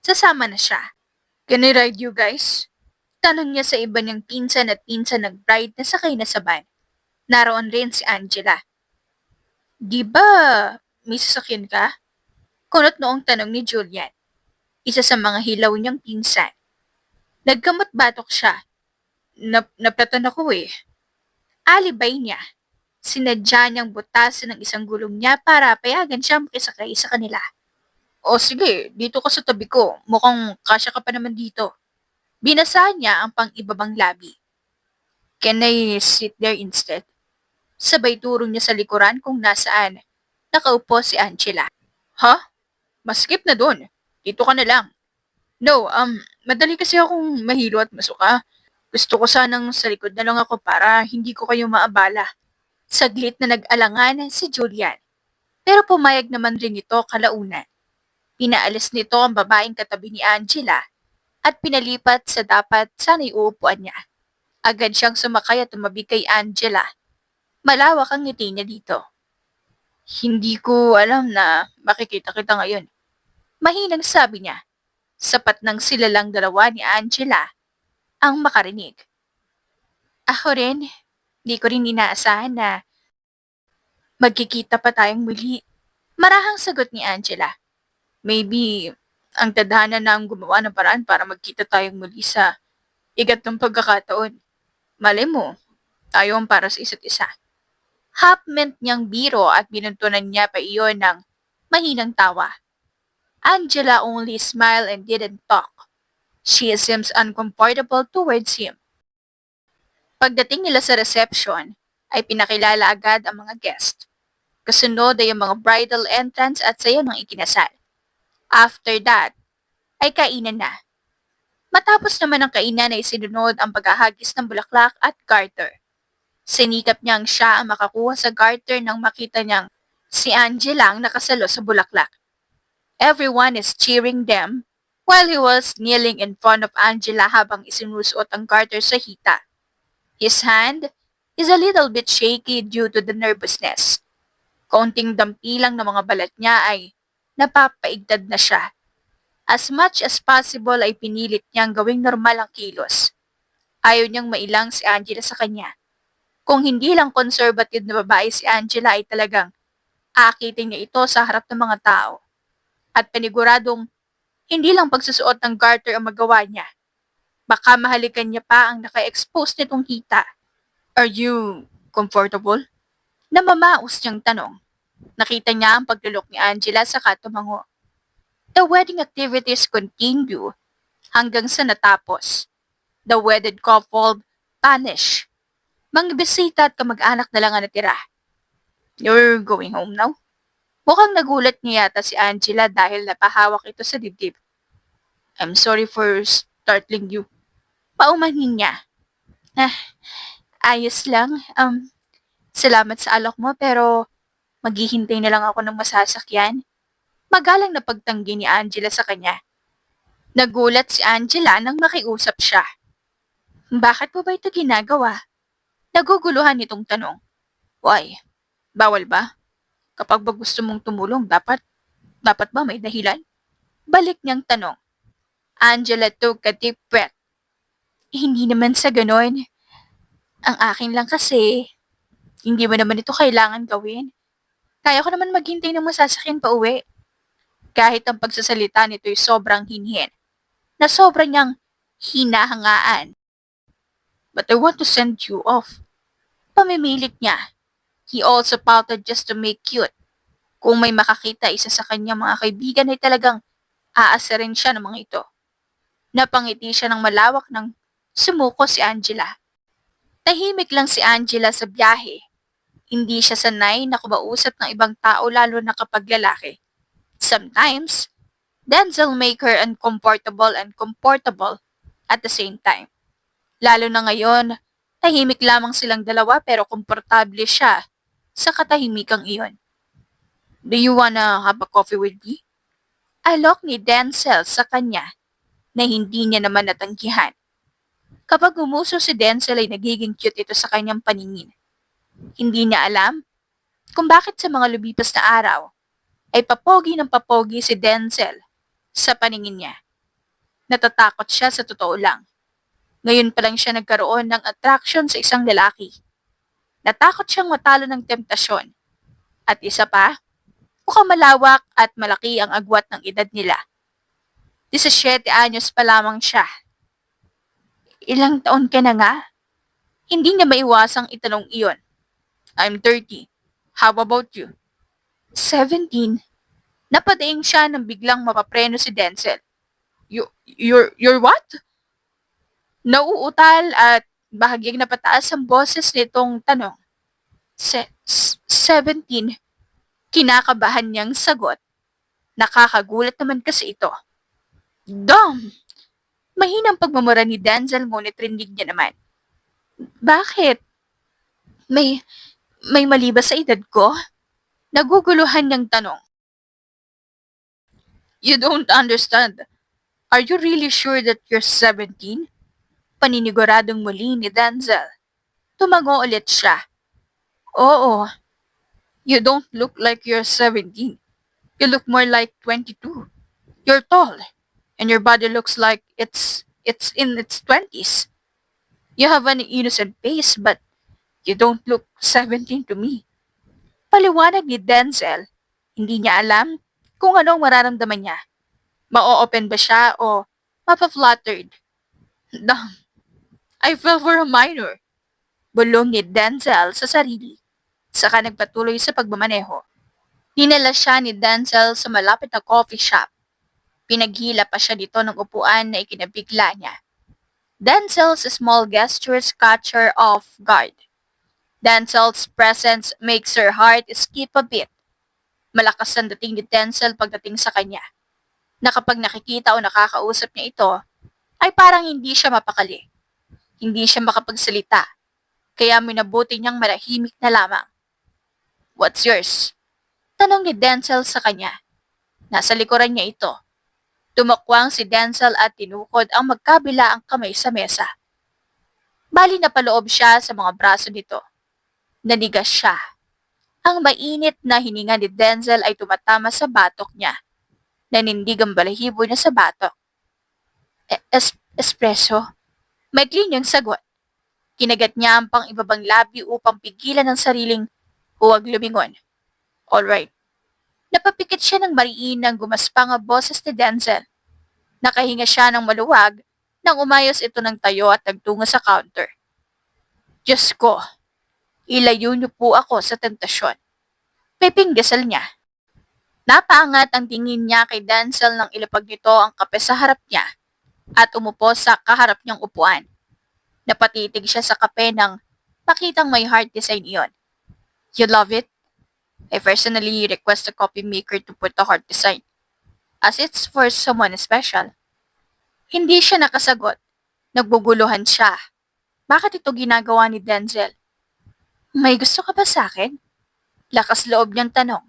sasama na siya. Can I ride you guys? Tanong niya sa iba niyang pinsan at pinsan ng bride na sakay na sa van. Naroon rin si Angela. Di ba may sasakyan ka? Kunot noong tanong ni Julian, isa sa mga hilaw niyang pinsan. Nagkamot batok siya. Naplatan ako eh. Alibay niya. Sinadya niyang butasan ng isang gulong niya para payagan siya makisakay sa kanila. O sige, dito ka sa tabi ko. Mukhang kasya ka pa naman dito. Binasa niya ang pang-ibabang labi. Can I sit there instead? Sabay turo niya sa likuran kung nasaan. Nakaupo si Angela. Ha? Maskip na dun. Dito ka na lang. No, madali kasi akong mahilo at masuka. Gusto ko sanang sa likod na lang ako para hindi ko kayo maabala. Saglit na nag-alangan si Julian. Pero pumayag naman rin ito kalaunan. Pinaalis nito ang babaeng katabi ni Angela at pinalipat sa dapat sana'y uupuan niya. Agad siyang sumakay at tumabi kay Angela. Malawak ang ngiti niya dito. Hindi ko alam na makikita kita ngayon. Mahinang sabi niya. Sapat ng sila lang dalawa ni Angela ang makarinig. Ako rin, di ko rin inaasahan na magkikita pa tayong muli. Marahang sagot ni Angela. Maybe ang tadhana na ang gumawa ng paraan para magkita tayong muli sa igatong pagkakataon. Malay mo, tayo ang para sa isa't isa. Half-meant niyang biro at binuntunan niya pa iyon ng mahinang tawa. Angela only smiled and didn't talk. She seems uncomfortable towards him. Pagdating nila sa reception, ay pinakilala agad ang mga guest. Kasunod ay ang mga bridal entrance at sayo ng ikinasal. After that, ay kainan na. Matapos naman ang kainan ay sinunod ang paghahagis ng bulaklak at garter. Sinikap niyang siya ang makakuha sa garter nang makita niyang si Angela ang nakasalo sa bulaklak. Everyone is cheering them while he was kneeling in front of Angela habang isinusuot ang garter sa hita. His hand is a little bit shaky due to the nervousness. Kaunting dampilang ng mga balat niya ay napapaigtad na siya. As much as possible ay pinilit niyang gawing normal ang kilos. Ayaw niyang mailang si Angela sa kanya. Kung hindi lang conservative na babae si Angela ay talagang aakitin niya ito sa harap ng mga tao. At paniguradong hindi lang pagsusuot ng garter ang magawa niya. Baka mahalikan niya pa ang naka-expose nitong hita. Are you comfortable? Namamaos niyang tanong. Nakita niya ang paglulok ni Angela sa katumango. The wedding activities continue hanggang sa natapos. The wedded couple vanish. Mga bisita at kamag-anak na lang ang natira. You're going home now? Mukhang nagulat niya yata si Angela dahil napahawak ito sa dibdib. I'm sorry for startling you. Paumanhin niya. Ah, ayos lang. Salamat sa alok mo pero maghihintay na lang ako ng masasakyan. Magalang na pagtanggi ni Angela sa kanya. Nagulat si Angela nang makiusap siya. Bakit mo ba ito ginagawa? Naguguluhan itong tanong. Why? Bawal ba? Kapag ba gusto mong tumulong, dapat ba may dahilan? Balik niyang tanong. Angela took a deep breath. Hindi naman sa ganon. Ang akin lang kasi, hindi mo naman ito kailangan gawin. Kaya ko naman maghintay ng masasakyan pa uwi. Kahit ang pagsasalita nito'y sobrang hinhin, na sobrang niyang hinahangaan. But I want to send you off. Pamimilit niya. He also pouted just to make cute. Kung may makakita isa sa kanyang mga kaibigan ay talagang aasarin siya ng mga ito. Napangiti siya ng malawak nang sumuko si Angela. Tahimik lang si Angela sa biyahe. Hindi siya sanay na kumausap ng ibang tao lalo na kapag lalaki. Sometimes, Denzel make her uncomfortable and comfortable at the same time. Lalo na ngayon, tahimik lamang silang dalawa pero komportable siya sa katahimikang iyon. Do you wanna have a coffee with me? Alok ni Denzel sa kanya na hindi niya naman natanggihan. Kapag umuso si Denzel ay nagiging cute ito sa kanyang paningin. Hindi niya alam kung bakit sa mga lumipas na araw ay papogi ng papogi si Denzel sa paningin niya. Natatakot siya sa totoo lang. Ngayon pa lang siya nagkaroon ng attraction sa isang lalaki. Natakot siyang matalo ng temptasyon. At isa pa, mukhang malawak at malaki ang agwat ng edad nila. 17 anyos pa lamang siya. Ilang taon ka na nga? Hindi niya maiwasang itanong iyon. I'm 30. How about you? 17. Napadaing siya nang biglang mapapreno si Denzel. You're what? Nauutal at bahagyang napataas ang boses nitong tanong. 17. Kinakabahan niyang sagot. Nakakagulat naman kasi ito. Dom! Mahinang pagmamura ni Denzel ngunit rinig niya naman. Bakit? May mali ba sa edad ko? Naguguluhan niyang tanong. You don't understand. Are you really sure that you're 17? Paniniguradong muli ni Denzel. Tumango ulit siya. Oo. You don't look like you're 17. You look more like 22. You're tall. And your body looks like it's in its 20s. You have an innocent face but you don't look 17 to me. Paliwanag ni Denzel. Hindi niya alam kung anong mararamdaman niya. Ma-open ba siya o mapa-fluttered? Damn, I fell for a minor. Bulong ni Denzel sa sarili. Saka nagpatuloy sa pagmamaneho. Dinala siya ni Denzel sa malapit na coffee shop. Pinaghila pa siya dito ng upuan na ikinabigla niya. Denzel's small gestures catch her off guard. Denzel's presence makes her heart skip a beat. Malakas ang dating ni Denzel pagdating sa kanya. Na kapag nakikita o nakakausap niya ito, ay parang hindi siya mapakali. Hindi siya makapagsalita. Kaya minabuti niyang marahimik na lamang. What's yours? Tanong ni Denzel sa kanya. Nasa likuran niya ito. Tumakwang si Denzel at tinukod ang magkabila ang kamay sa mesa. Bali na paloob siya sa mga braso nito. Nanigas siya. Ang mainit na hininga ni Denzel ay tumatama sa batok niya. Nanindig ang balahibo niya sa batok. Espresso? Maikli niyang sagot. Kinagat niya ang pang-ibabang labi upang pigilan ang sariling huwag lumingon. Alright. Napapikit siya ng mariin nang gumaspang ang boses ni Denzel. Nakahinga siya ng maluwag nang umayos ito ng tayo at nagtungo sa counter. Diyos ko, ilayo niyo po ako sa tentasyon. Peping dasal niya. Napaangat ang tingin niya kay Denzel nang ilapag nito ang kape sa harap niya at umupo sa kaharap niyang upuan. Napatitig siya sa kape nang makitang may heart design iyon. You love it? I personally request a coffee maker to put a heart design, as it's for someone special. Hindi siya nakasagot. Nagbuguluhan siya. Bakit ito ginagawa ni Denzel? May gusto ka ba sa akin? Lakas loob niyang tanong.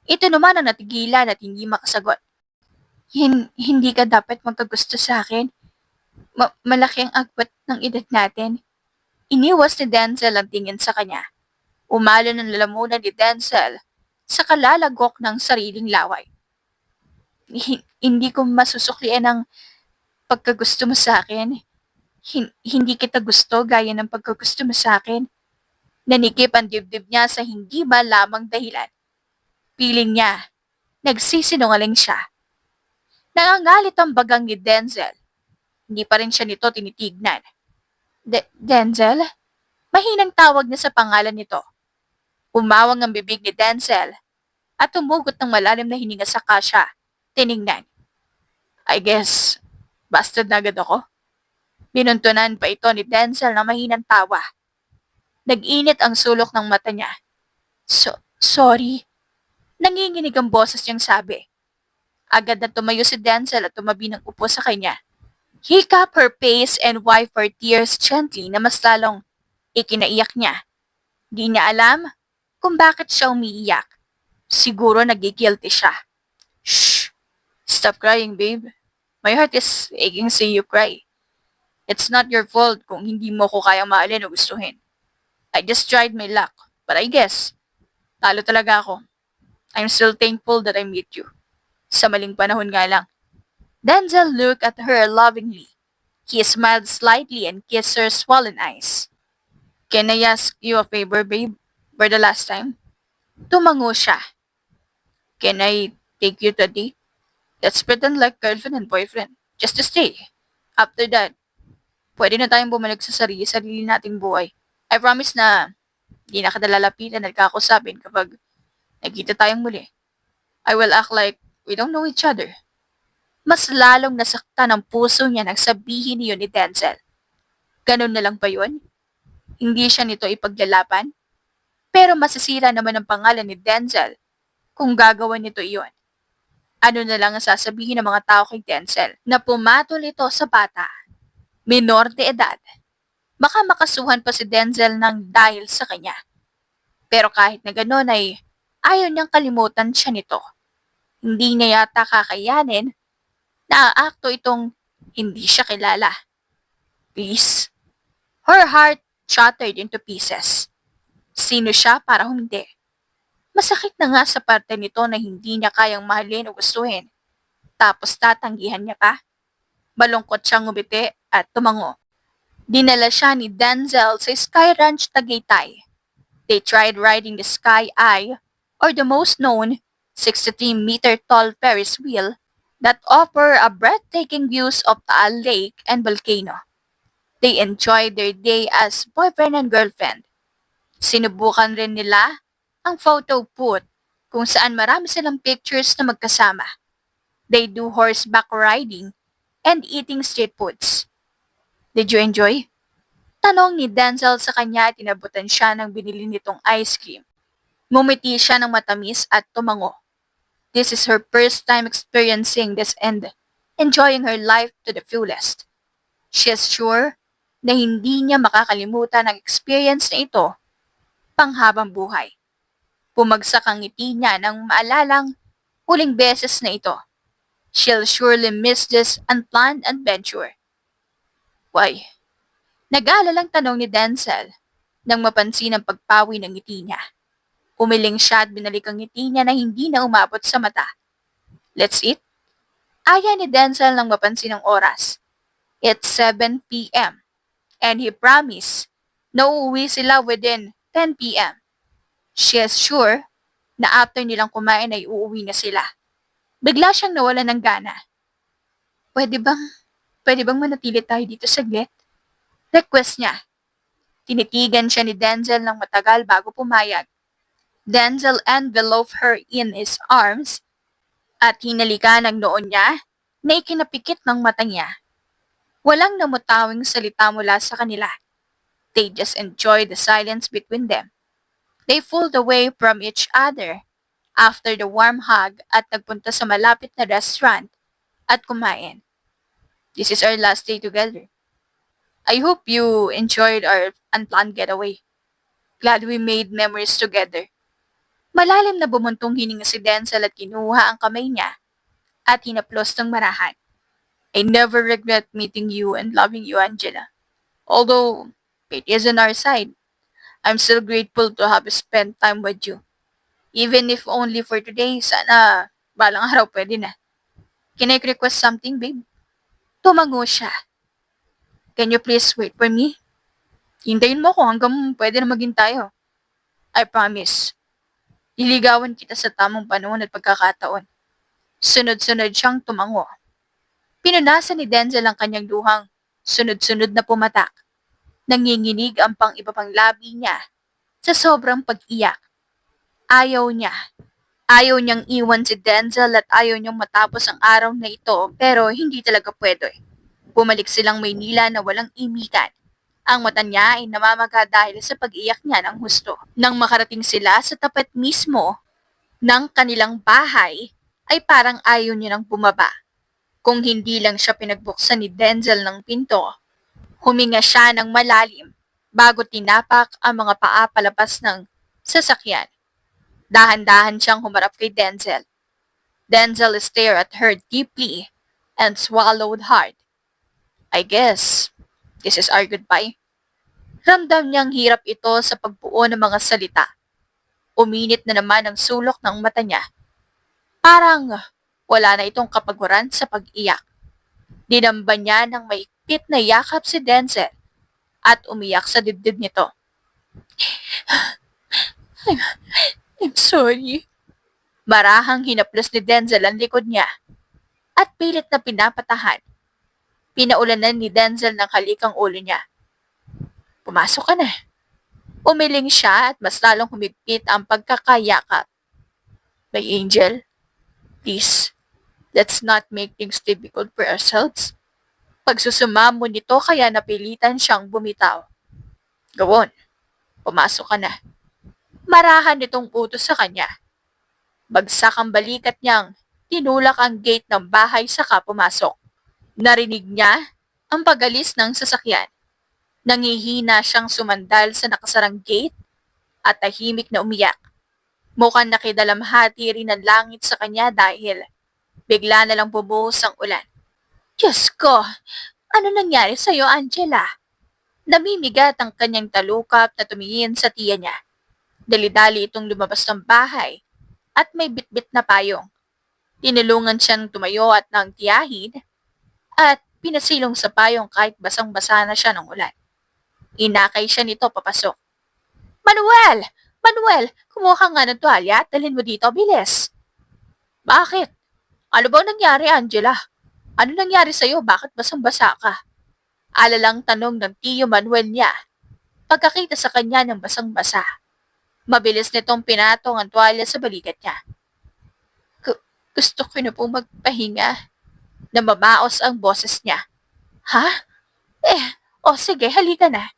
Ito naman ang natigilan at hindi makasagot. Hindi ka dapat magkagusto sa akin. Malaki ang agwat ng edad natin. Iniwas ni Denzel ang tingin sa kanya. Umalo ng lalamunan ni Denzel sa kalalagok ng sariling laway. Hindi ko masusuklian ang pagkagusto mo sa akin. Hindi kita gusto gaya ng pagkagusto mo sa akin. Nanikip ang dibdib niya sa hindi ba lamang dahilan. Piling niya, nagsisinungaling siya. Nangangalit ang bagang ni Denzel. Hindi pa rin siya nito tinitignan. Denzel? Mahinang tawag niya sa pangalan nito. Umawang ang bibig ni Denzel at tumugot ng malalim na hininga sa kasya. Tiningnan. I guess, bastard na agad ako. Binuntunan pa ito ni Denzel na mahinang tawa. Nag-init ang sulok ng mata niya. Sorry. Nanginginig ang boses niyang sabi. Agad na tumayo si Denzel at tumabi ng upo sa kanya. He cupped her face and wiped her tears gently na mas lalong ikinaiyak niya. Di niya alam kung bakit siya umiiyak. Siguro nagigilty siya. Shh! Stop crying, babe. My heart is aching seeing you cry. It's not your fault kung hindi mo ko kayang mahalin o gustuhin. I just tried my luck. But I guess, talo talaga ako. I'm still thankful that I met you. Sa maling panahon nga lang. Denzel looked at her lovingly. He smiled slightly and kissed her swollen eyes. Can I ask you a favor, babe? For the last time? Tumango siya. Can I take you to a date? Let's pretend like girlfriend and boyfriend. Just to stay. After that, pwede na tayong bumalik sa sarili nating buhay. I promise na di na kita lalapitan at kakusapin kapag nagkita tayong muli. I will act like we don't know each other. Mas lalong nasaktan ang puso niya nang sabihin niyo ni Denzel. Ganun na lang ba yun? Hindi siya nito ipaglalaban? Pero masisira naman ang pangalan ni Denzel kung gagawa nito iyon. Ano na lang ang sasabihin ng mga tao kay Denzel na pumatol ito sa bata, minor de edad. Baka makasuhan pa si Denzel ng dahil sa kanya. Pero kahit na gano'n ay ayaw niyang kalimutan siya nito. Hindi niya yata kakayanin na aakto itong hindi siya kilala. Please? Her heart shattered into pieces. Sino siya para hindi? Masakit na nga sa parte nito na hindi niya kayang mahalin o gustuhin. Tapos tatanggihan niya pa? Malungkot siyang ngumiti at tumango. Dinala siya ni Denzel sa Sky Ranch Tagaytay. They tried riding the Sky Eye, or the most known 63-meter tall Ferris wheel that offer a breathtaking views of Taal Lake and volcano. They enjoyed their day as boyfriend and girlfriend. Sinubukan rin nila ang photo booth kung saan marami silang pictures na magkasama. They do horseback riding and eating street foods. Did you enjoy? Tanong ni Denzel sa kanya at inabutan siya ng binili nitong ice cream. Ngumiti siya ng matamis at tumango. This is her first time experiencing this and enjoying her life to the fullest. She is sure na hindi niya makakalimutan ang experience na ito panghabang buhay. Bumagsak ang ngiti niya nang maalalang huling beses na ito. She'll surely miss this unplanned adventure. Why? Nag-aalalang tanong ni Denzel nang mapansin ang pagpawi ng ngiti niya. Umiling siya at binalik ang ngiti niya na hindi na umabot sa mata. Let's eat? Aya ni Denzel nang mapansin ang oras. It's 7 p.m. and he promised na uuwi sila within 10 p.m. She is sure na after nilang kumain ay uuwi na sila. Bigla siyang nawalan ng gana. Pwede bang manatili tayo dito saglit? Request niya. Tinitigan siya ni Denzel ng matagal bago pumayag. Denzel enveloped her in his arms at hinalikan ang noon niya na ikinapikit ng mata niya. Walang namutawing salita mula sa kanila. They just enjoyed the silence between them. They pulled away from each other after the warm hug at nagpunta sa malapit na restaurant at kumain. This is our last day together. I hope you enjoyed our unplanned getaway. Glad we made memories together. Malalim na bumuntong hininga si Denzel at kinuha ang kamay niya at hinaplos ng marahan. I never regret meeting you and loving you, Angela. Although it is on our side, I'm still grateful to have spent time with you. Even if only for today, sana balang araw pwede na. Can I request something, babe? Tumango siya. Can you please wait for me? Hintayin mo ko hanggang pwede na maging tayo. I promise. Liligawan kita sa tamang panahon at pagkakataon. Sunod-sunod siyang tumango. Pinunasan ni Denzel ang kanyang luhang sunod-sunod na pumatak. Nanginginig ang pang-iba pang labi niya sa sobrang pag-iyak. Ayaw niya. Ayaw niyang iwan si Denzel at ayaw niyang matapos ang araw na ito pero hindi talaga pwede. Bumalik silang Maynila na walang imikan. Ang mata niya ay namamaga dahil sa pag-iyak niya ng husto. Nang makarating sila sa tapat mismo ng kanilang bahay, ay parang ayaw niya nang bumaba. Kung hindi lang siya pinagbuksan ni Denzel ng pinto, huminga siya ng malalim bago tinapak ang mga paa palabas ng sasakyan. Dahan-dahan siyang humarap kay Denzel. Denzel stared at her deeply and swallowed hard. I guess, this is our goodbye. Ramdam niyang hirap ito sa pagbuo ng mga salita. Uminit na naman ang sulok ng mata niya. Parang wala na itong kapaguran sa pag-iyak. Dinamba niya ng maigpit na yakap si Denzel at umiyak sa dibdib nito. I'm, I'm sorry. Marahang hinaplos ni Denzel ang likod niya at pilit na pinapatahan. Pinaulanan ni Denzel ng halikang ulo niya. Pumasok ka na. Umiling siya at mas lalong humigpit ang pagkakayakap. My angel, please, let's not make things difficult for ourselves. Pagsusuma mo nito kaya napilitan siyang bumitaw. Gawon, pumasok ka na. Marahan nitong utos sa kanya. Bagsak ang balikat niyang tinulak ang gate ng bahay saka pumasok. Narinig niya ang pagalis ng sasakyan. Nangihina siyang sumandal sa nakasarang gate at tahimik na umiyak. Mukhang nakidalamhati rin ang langit sa kanya dahil bigla na lang bumuhos ang ulan. Diyos ko, ano nangyari sa'yo, Angela? Namimigat ang kanyang talukap na tumingin sa tiya niya. Dali-dali itong lumabas ng bahay at may bitbit na payong. Tinulungan siyang tumayo at nang tiyahin at pinasilong sa payong kahit basang-basa na siya ng ulan. Inakay siya nito papasok. Manuel! Manuel! Kumuha nga ng tuwalya at dalhin mo dito, bilis! Bakit? Ano bang nangyari, Angela? Ano nangyari sa'yo? Bakit basang-basa ka? Alalang tanong ng tiyo Manuel niya. Pagkakita sa kanya ng basang-basa. Mabilis nitong pinatong ang tuwalya sa balikat niya. Gusto ko na pong magpahinga. Namabaos ang boses niya. Ha? Sige, halika na.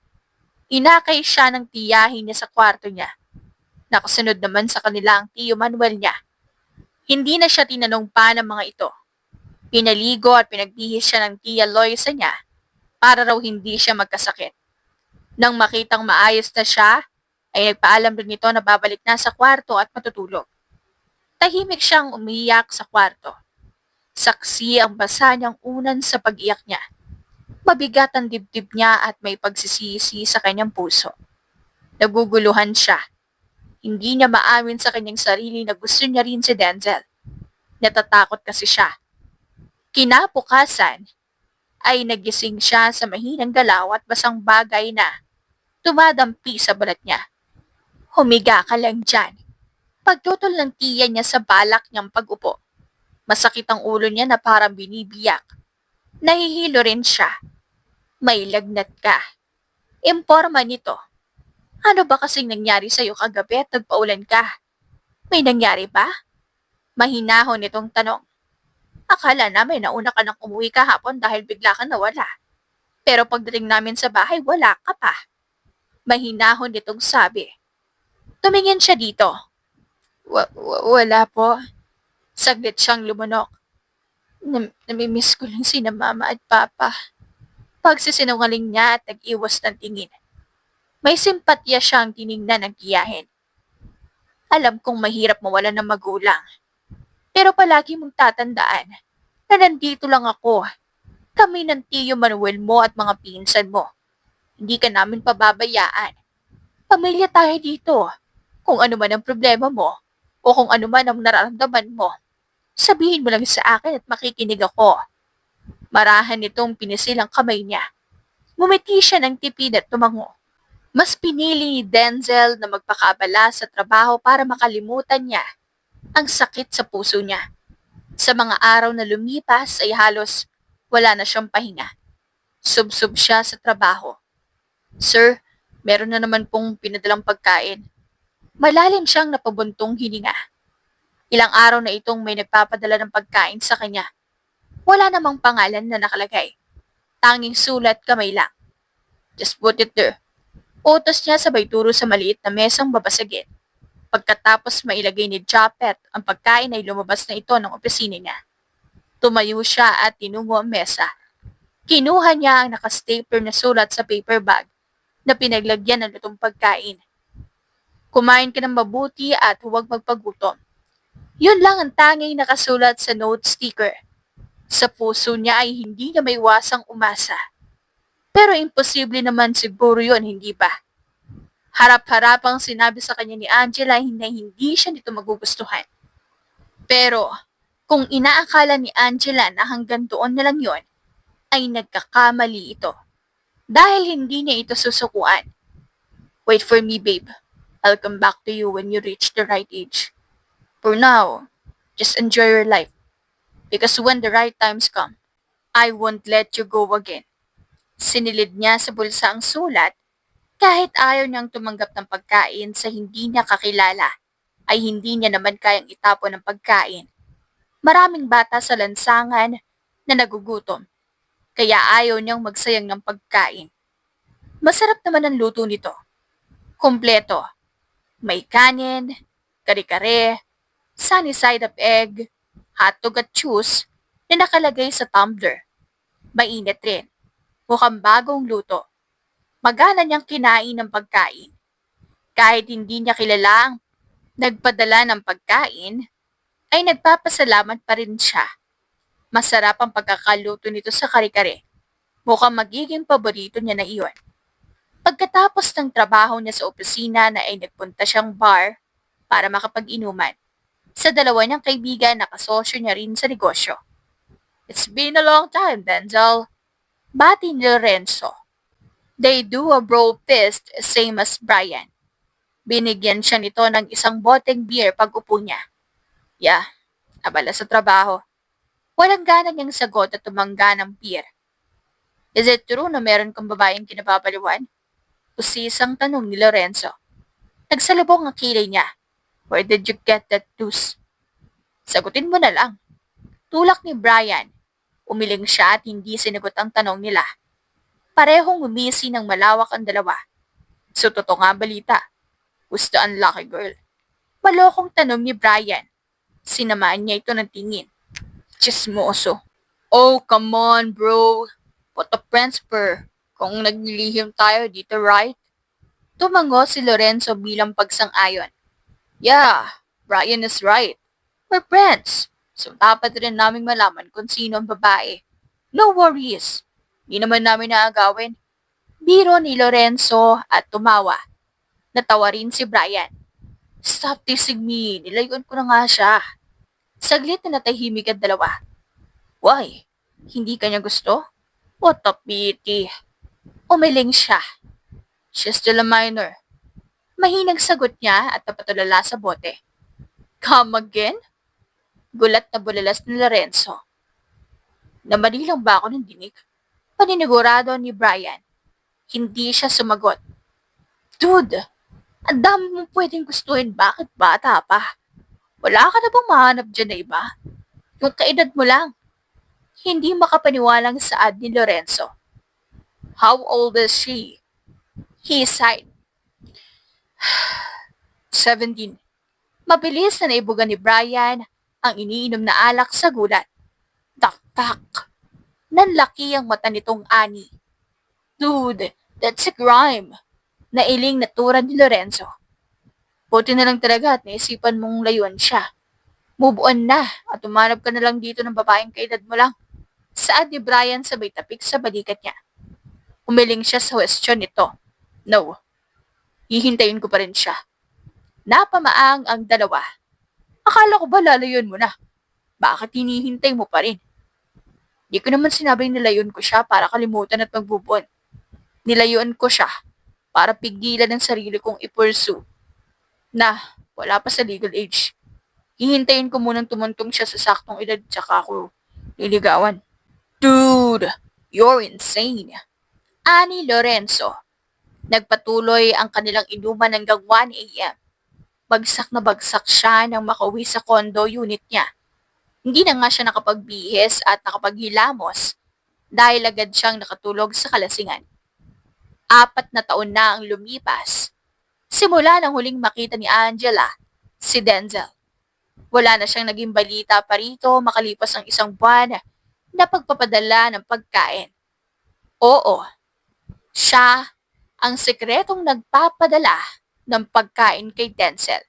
Inakay siya ng tiyahin niya sa kwarto niya. Nakasunod naman sa kanila ang tiyo Manuel niya. Hindi na siya tinanong pa ng mga ito. Pinaligo at pinagbihis siya ng tiya Loisa niya para raw hindi siya magkasakit. Nang makitang maayos na siya, ay nagpaalam rin ito na babalik na sa kwarto at matutulog. Tahimik siyang umiyak sa kwarto. Saksi ang basa niyang unan sa pag-iyak niya. Mabigat ang dibdib niya at may pagsisisi sa kanyang puso. Naguguluhan siya. Hindi niya maamin sa kanyang sarili na gusto niya rin si Denzel. Natatakot kasi siya. Kinabukasan ay nagising siya sa mahinang galaw at basang bagay na tumadampi sa balat niya. Humiga ka lang dyan. Pagtutol ng tiya niya sa balak niyang pag-upo. Masakit ang ulo niya na parang binibiyak. Nahihilo rin siya. May lagnat ka. Imporma nito. Ano ba kasing nangyari sa'yo kagabi at nagpaulan ka? May nangyari ba? Mahinahon itong tanong. Akala namin nauna ka nang umuwi kahapon dahil bigla kang nawala. Pero pagdating namin sa bahay, wala ka pa. Mahinahon itong sabi. Tumingin siya dito. Wala po. Saglit siyang lumunok. Namimiss ko lang sina mama at papa. Pagsisinungaling niya at nag-iwas ng tingin. May simpatya siyang tiningnan ng tiyahin. Alam kong mahirap mawalan ng magulang. Pero palagi mong tatandaan na nandito lang ako. Kami ng tiyo Manuel mo at mga pinsan mo. Hindi ka namin pababayaan. Pamilya tayo dito. Kung ano man ang problema mo o kung ano man ang nararamdaman mo, sabihin mo lang sa akin at makikinig ako. Marahan nitong pinisil ang kamay niya. Ngumiti siya ng tipid at tumango. Mas pinili ni Denzel na magpakaabala sa trabaho para makalimutan niya ang sakit sa puso niya. Sa mga araw na lumipas ay halos wala na siyang pahinga. Subsub siya sa trabaho. Sir, meron na naman pong pinadalang pagkain. Malalim siyang napabuntong hininga. Ilang araw na itong may nagpapadala ng pagkain sa kanya. Wala namang pangalan na nakalagay. Tanging sulat kamay lang. Just put it there. Utos niya sabay turo sa maliit na mesang babasagin. Pagkatapos mailagay ni Japet ang pagkain ay lumabas na ito ng opisina niya. Tumayo siya at tinungo ang mesa. Kinuha niya ang nakastapler na sulat sa paper bag na pinaglagyan ng lutong pagkain. Kumain ka ng mabuti at huwag magpagutom. Yun lang ang tanging nakasulat sa note sticker. Sa puso niya ay hindi na maiwasang umasa. Pero imposible naman siguro yun, hindi ba? Harap-harapang sinabi sa kanya ni Angela na hindi siya nito magugustuhan. Pero kung inaakala ni Angela na hanggang doon na lang yun, ay nagkakamali ito. Dahil hindi niya ito susukuan. Wait for me, babe. I'll come back to you when you reach the right age. For now, just enjoy your life. Because when the right times come, I won't let you go again. Sinilid niya sa bulsa ang sulat kahit ayaw niyang tumanggap ng pagkain sa hindi niya kakilala ay hindi niya naman kayang itapon ng pagkain. Maraming bata sa lansangan na nagugutom kaya ayaw niyang magsayang ng pagkain. Masarap naman ang luto nito. Kompleto. May kanin, kare-kare, sunny side up egg, hotdog at juice na nakalagay sa tumbler. Mainit rin. Mukhang bagong luto. Magana niyang kinain ng pagkain. Kahit hindi niya kilala ang nagpadala ng pagkain, ay nagpapasalamat pa rin siya. Masarap ang pagkakaluto nito sa kare-kare. Mukhang magiging paborito niya na iyon. Pagkatapos ng trabaho niya sa opisina na ay nagpunta siyang bar para makapag-inuman. Sa dalawa niyang kaibigan na kasosyo niya rin sa negosyo. It's been a long time, Denzel. Bati ni Lorenzo. They do a bro fist same as Brian. Binigyan siya nito ng isang boteng beer pag upo niya. Yeah, abala sa trabaho. Walang gana niyang sagot at tumangga ng beer. Is it true na meron kang babaeng kinababaliwan? Usisang tanong ni Lorenzo. Nagsalubong ang kilay niya. Where did you get that news? Sagutin mo na lang. Tulak ni Brian. Umiling siya at hindi sinagot ang tanong nila. Parehong umisi ng malawak ang dalawa. So totoo nga balita. Who's the unlucky girl? Malokong tanong ni Brian. Sinamaan niya ito ng tingin. Chismoso. Oh, come on, bro. What a friendspur. Kung naglilihim tayo dito, right? Tumango si Lorenzo bilang pagsang-ayon. Yeah, Brian is right. We're friends. So dapat rin naming malaman kung sino ang babae. No worries. Di naman namin naagawin. Biro ni Lorenzo at tumawa. Natawa rin si Brian. Stop teasing me. Nilayuan ko na nga siya. Saglit na natahimik ang dalawa. Why? Hindi kanya gusto? What a pity. Umiling siya. She's still a minor. Mahinang sagot niya at napatulala sa bote. Come again? Gulat na bulalas ni Lorenzo. Namali lang ba ako ng dinig? Paninigurado ni Brian. Hindi siya sumagot. Dude, ang dami mong pwedeng gustuhin. Bakit bata pa? Wala ka na bang mahanap dyan na iba? Yung kaedad mo lang. Hindi makapaniwalang saad ni Lorenzo. How old is she? He sighed. 17. Mabilis na naibugan ni Brian ang iniinom na alak sa gulat. Tak-tak. Nanlaki ang mata nitong ani. Dude, that's a crime. Nailing natura ni Lorenzo. Buti na lang talaga at naisipan mong layuan siya. Move on na at umanap ka na lang dito ng babaeng kaedad mo lang. Saad ni Brian sabay tapik sa balikat niya. Umiling siya sa question nito. No. Hihintayin ko pa rin siya. Napamaang ang dalawa. Akala ko ba lalayuan mo na? Bakit hinihintay mo pa rin? Di ko naman sinabing nilayuan ko siya para kalimutan at magbubon. Nilayuan ko siya para pigilan ang sarili kong i-pursue na wala pa sa legal age. Hihintayin ko munang tumuntong siya sa saktong edad tsaka ako liligawan. Dude, you're insane. Ani Lorenzo. Nagpatuloy ang kanilang inuman hanggang 1 a.m. Bagsak na bagsak siya nang makauwi sa condo unit niya. Hindi na nga siya nakapagbihis at nakapaghilamos dahil agad siyang nakatulog sa kalasingan. 4 na taon na ang lumipas. Simula nang huling makita ni Angela, si Denzel. Wala na siyang naging balita pa rito makalipas ang isang buwan na pagpapadala ng pagkain. Oo, siya ang sekretong nagpapadala ng pagkain kay Denzel.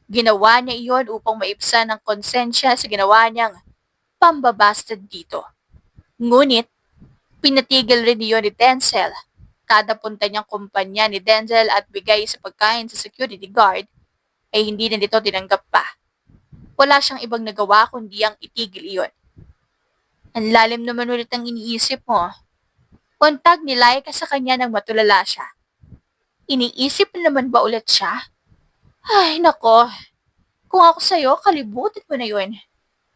Ginawa niya iyon upang maibsan ang konsensya sa ginawa niyang pambabastard dito. Ngunit, pinatigil rin iyon ni Denzel. Kada punta niyang kumpanya ni Denzel at bigay sa pagkain sa security guard, ay hindi na nito tinanggap pa. Wala siyang ibang nagawa kundi ang itigil iyon. Ang lalim naman ulit ang iniisip mo. Untag ni Laika sa kanya nang matulala siya. Iniisip na naman ba ulit siya? Ay, nako. Kung ako sa'yo, kalibutan mo na yun.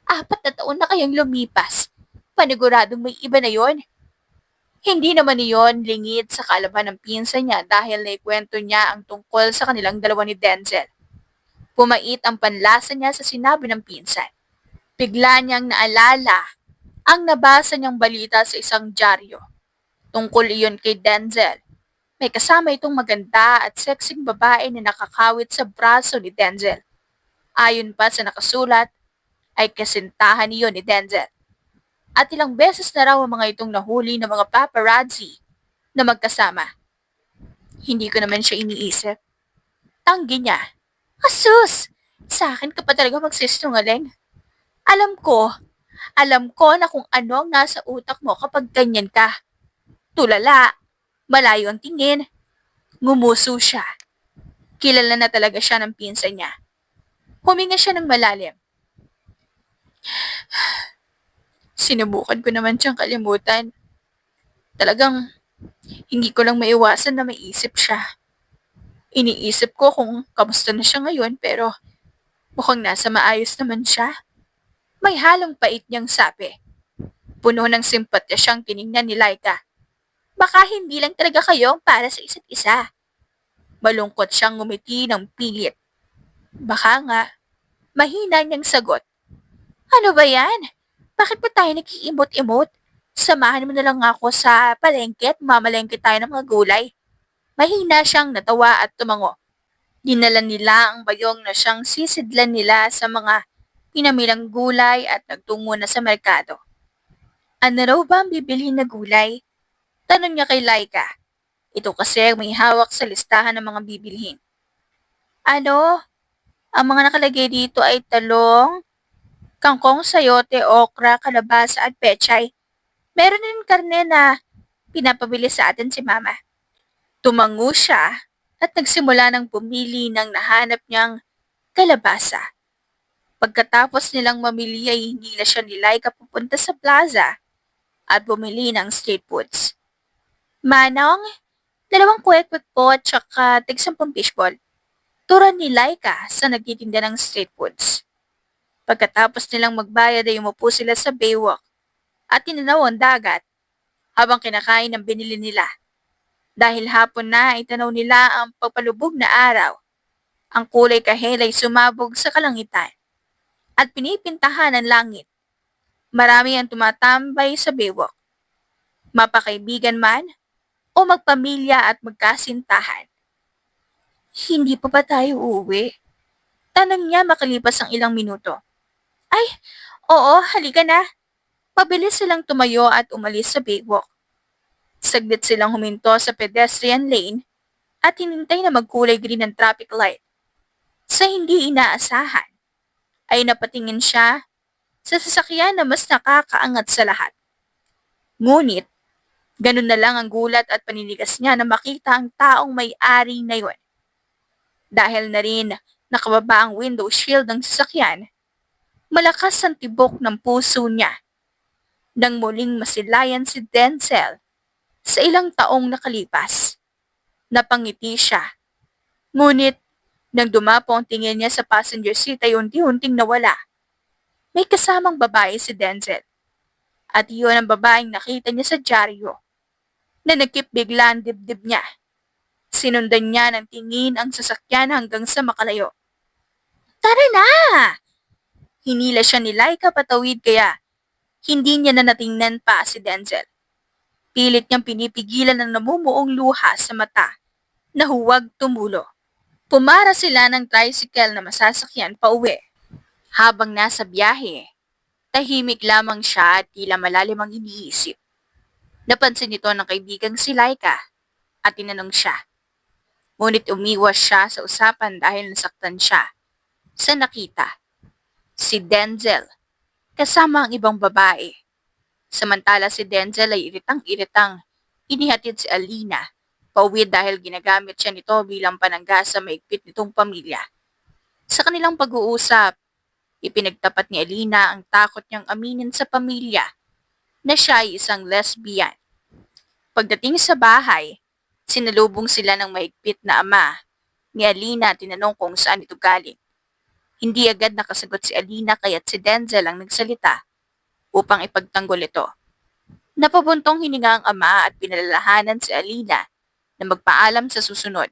4 na taon na kayang lumipas. Paniguradong may iba na yon. Hindi naman iyon lingid sa kaalaman ng pinsan niya dahil naikwento niya ang tungkol sa kanilang dalawa ni Denzel. Pumait ang panlasa niya sa sinabi ng pinsan. Bigla niyang naalala ang nabasa niyang balita sa isang dyaryo. Tungkol iyon kay Denzel. May kasama itong maganda at sexing babae na nakakawit sa braso ni Denzel. Ayon pa sa nakasulat, ay kasintahan niyo ni Denzel. At ilang beses na raw ang mga itong nahuli ng mga paparazzi na magkasama. Hindi ko naman siya iniisip. Tanggi niya. Asus! Sa akin ka pa talaga magsisinungaling. Alam ko na kung ano ang nasa utak mo kapag ganyan ka. Tulala, malayo ang tingin. Ngumuso siya. Kilala na talaga siya ng pinsan niya. Huminga siya ng malalim. Sinubukan ko naman siyang kalimutan. Talagang hindi ko lang maiwasan na maisip siya. Iniisip ko kung kamusta na siya ngayon pero mukhang nasa maayos naman siya. May halong pait niyang sabi. Puno ng simpatya siyang tiningnan ni Laika. Baka hindi lang talaga kayo para sa isa't isa. Malungkot siyang ngumiti ng pilit. Baka nga, mahina niyang sagot. Ano ba yan? Bakit ba tayo nag-iimot-imot? Samahan mo na lang ako sa palengke at mamalengke tayo ng mga gulay. Mahina siyang natawa at tumango. Dinala nila ang bayong na siyang sisidlan nila sa mga pinamilang gulay at nagtungo na sa merkado. Ano raw ba ang bibilhin na gulay? Tanong niya kay Laika. Ito kasi may hawak sa listahan ng mga bibilhin. Ano? Ang mga nakalagay dito ay talong, kangkong, sayote, okra, kalabasa at pechay. Meron din karne na pinapabili sa atin si Mama. Tumango siya at nagsimula ng pumili ng nahanap niyang kalabasa. Pagkatapos nilang mamili ay hindi na siya ni Laika pupunta sa plaza at bumili ng street foods. Manong, 2 kwek-kwek po at saka tig-10 fishball. Turan ni Laika sa nagtitinda ng street foods. Pagkatapos nilang magbayad ay umupo sila sa baywalk at tinanaw ang dagat habang kinakain ang binili nila. Dahil hapon na ay tanaw nila ang pagpalubog na araw. Ang kulay kahel ay sumabog sa kalangitan at pinipintahan ang langit. Marami ang tumatambay sa baywalk. Mapakaibigan man o magpamilya at magkasintahan. Hindi pa ba tayo uuwi? Tanang niya makalipas ang ilang minuto. Ay, oo, halika na. Pabilis silang tumayo at umalis sa baywalk. Saglit silang huminto sa pedestrian lane at hinintay na magkulay green ang traffic light. Sa hindi inaasahan, ay napatingin siya sa sasakyan na mas nakakaangat sa lahat. Ngunit, ganun na lang ang gulat at paninigas niya na makita ang taong may-ari na yun. Dahil na rin nakababa ang window shield ng sasakyan, malakas ang tibok ng puso niya. Nang muling masilayan si Denzel sa ilang taong nakalipas. Napangiti siya. Ngunit, nang dumapo ang tingin niya sa passenger seat ay unti-unting nawala. May kasamang babae si Denzel. At iyon ang babaeng nakita niya sa dyaryo. Nanagkip bigla ang dibdib niya. Sinundan niya ng tingin ang sasakyan hanggang sa makalayo. Tara na! Hinila siya ni Laika patawid kaya hindi niya na natingnan pa si Denzel. Pilit niyang pinipigilan ang namumuong luha sa mata na huwag tumulo. Pumara sila ng tricycle na masasakyan pa uwi. Habang nasa biyahe, tahimik lamang siya at tila malalim ang iniisip. Napansin ito ng kaibigang si Laika at tinanong siya. Ngunit umiwas siya sa usapan dahil nasaktan siya. Sa nakita, si Denzel, kasama ang ibang babae. Samantala si Denzel ay iritang-iritang inihatid si Alina pauwi dahil ginagamit siya nito bilang panangga sa maigpit nitong pamilya. Sa kanilang pag-uusap, ipinagtapat ni Alina ang takot niyang aminin sa pamilya na siya ay isang lesbian. Pagdating sa bahay, sinalubong sila ng mahigpit na ama ni Alina at tinanong kung saan ito galing. Hindi agad nakasagot si Alina kaya't si Denzel ang nagsalita upang ipagtanggol ito. Napabuntong hininga ang ama at pinalalahanan si Alina na magpaalam sa susunod.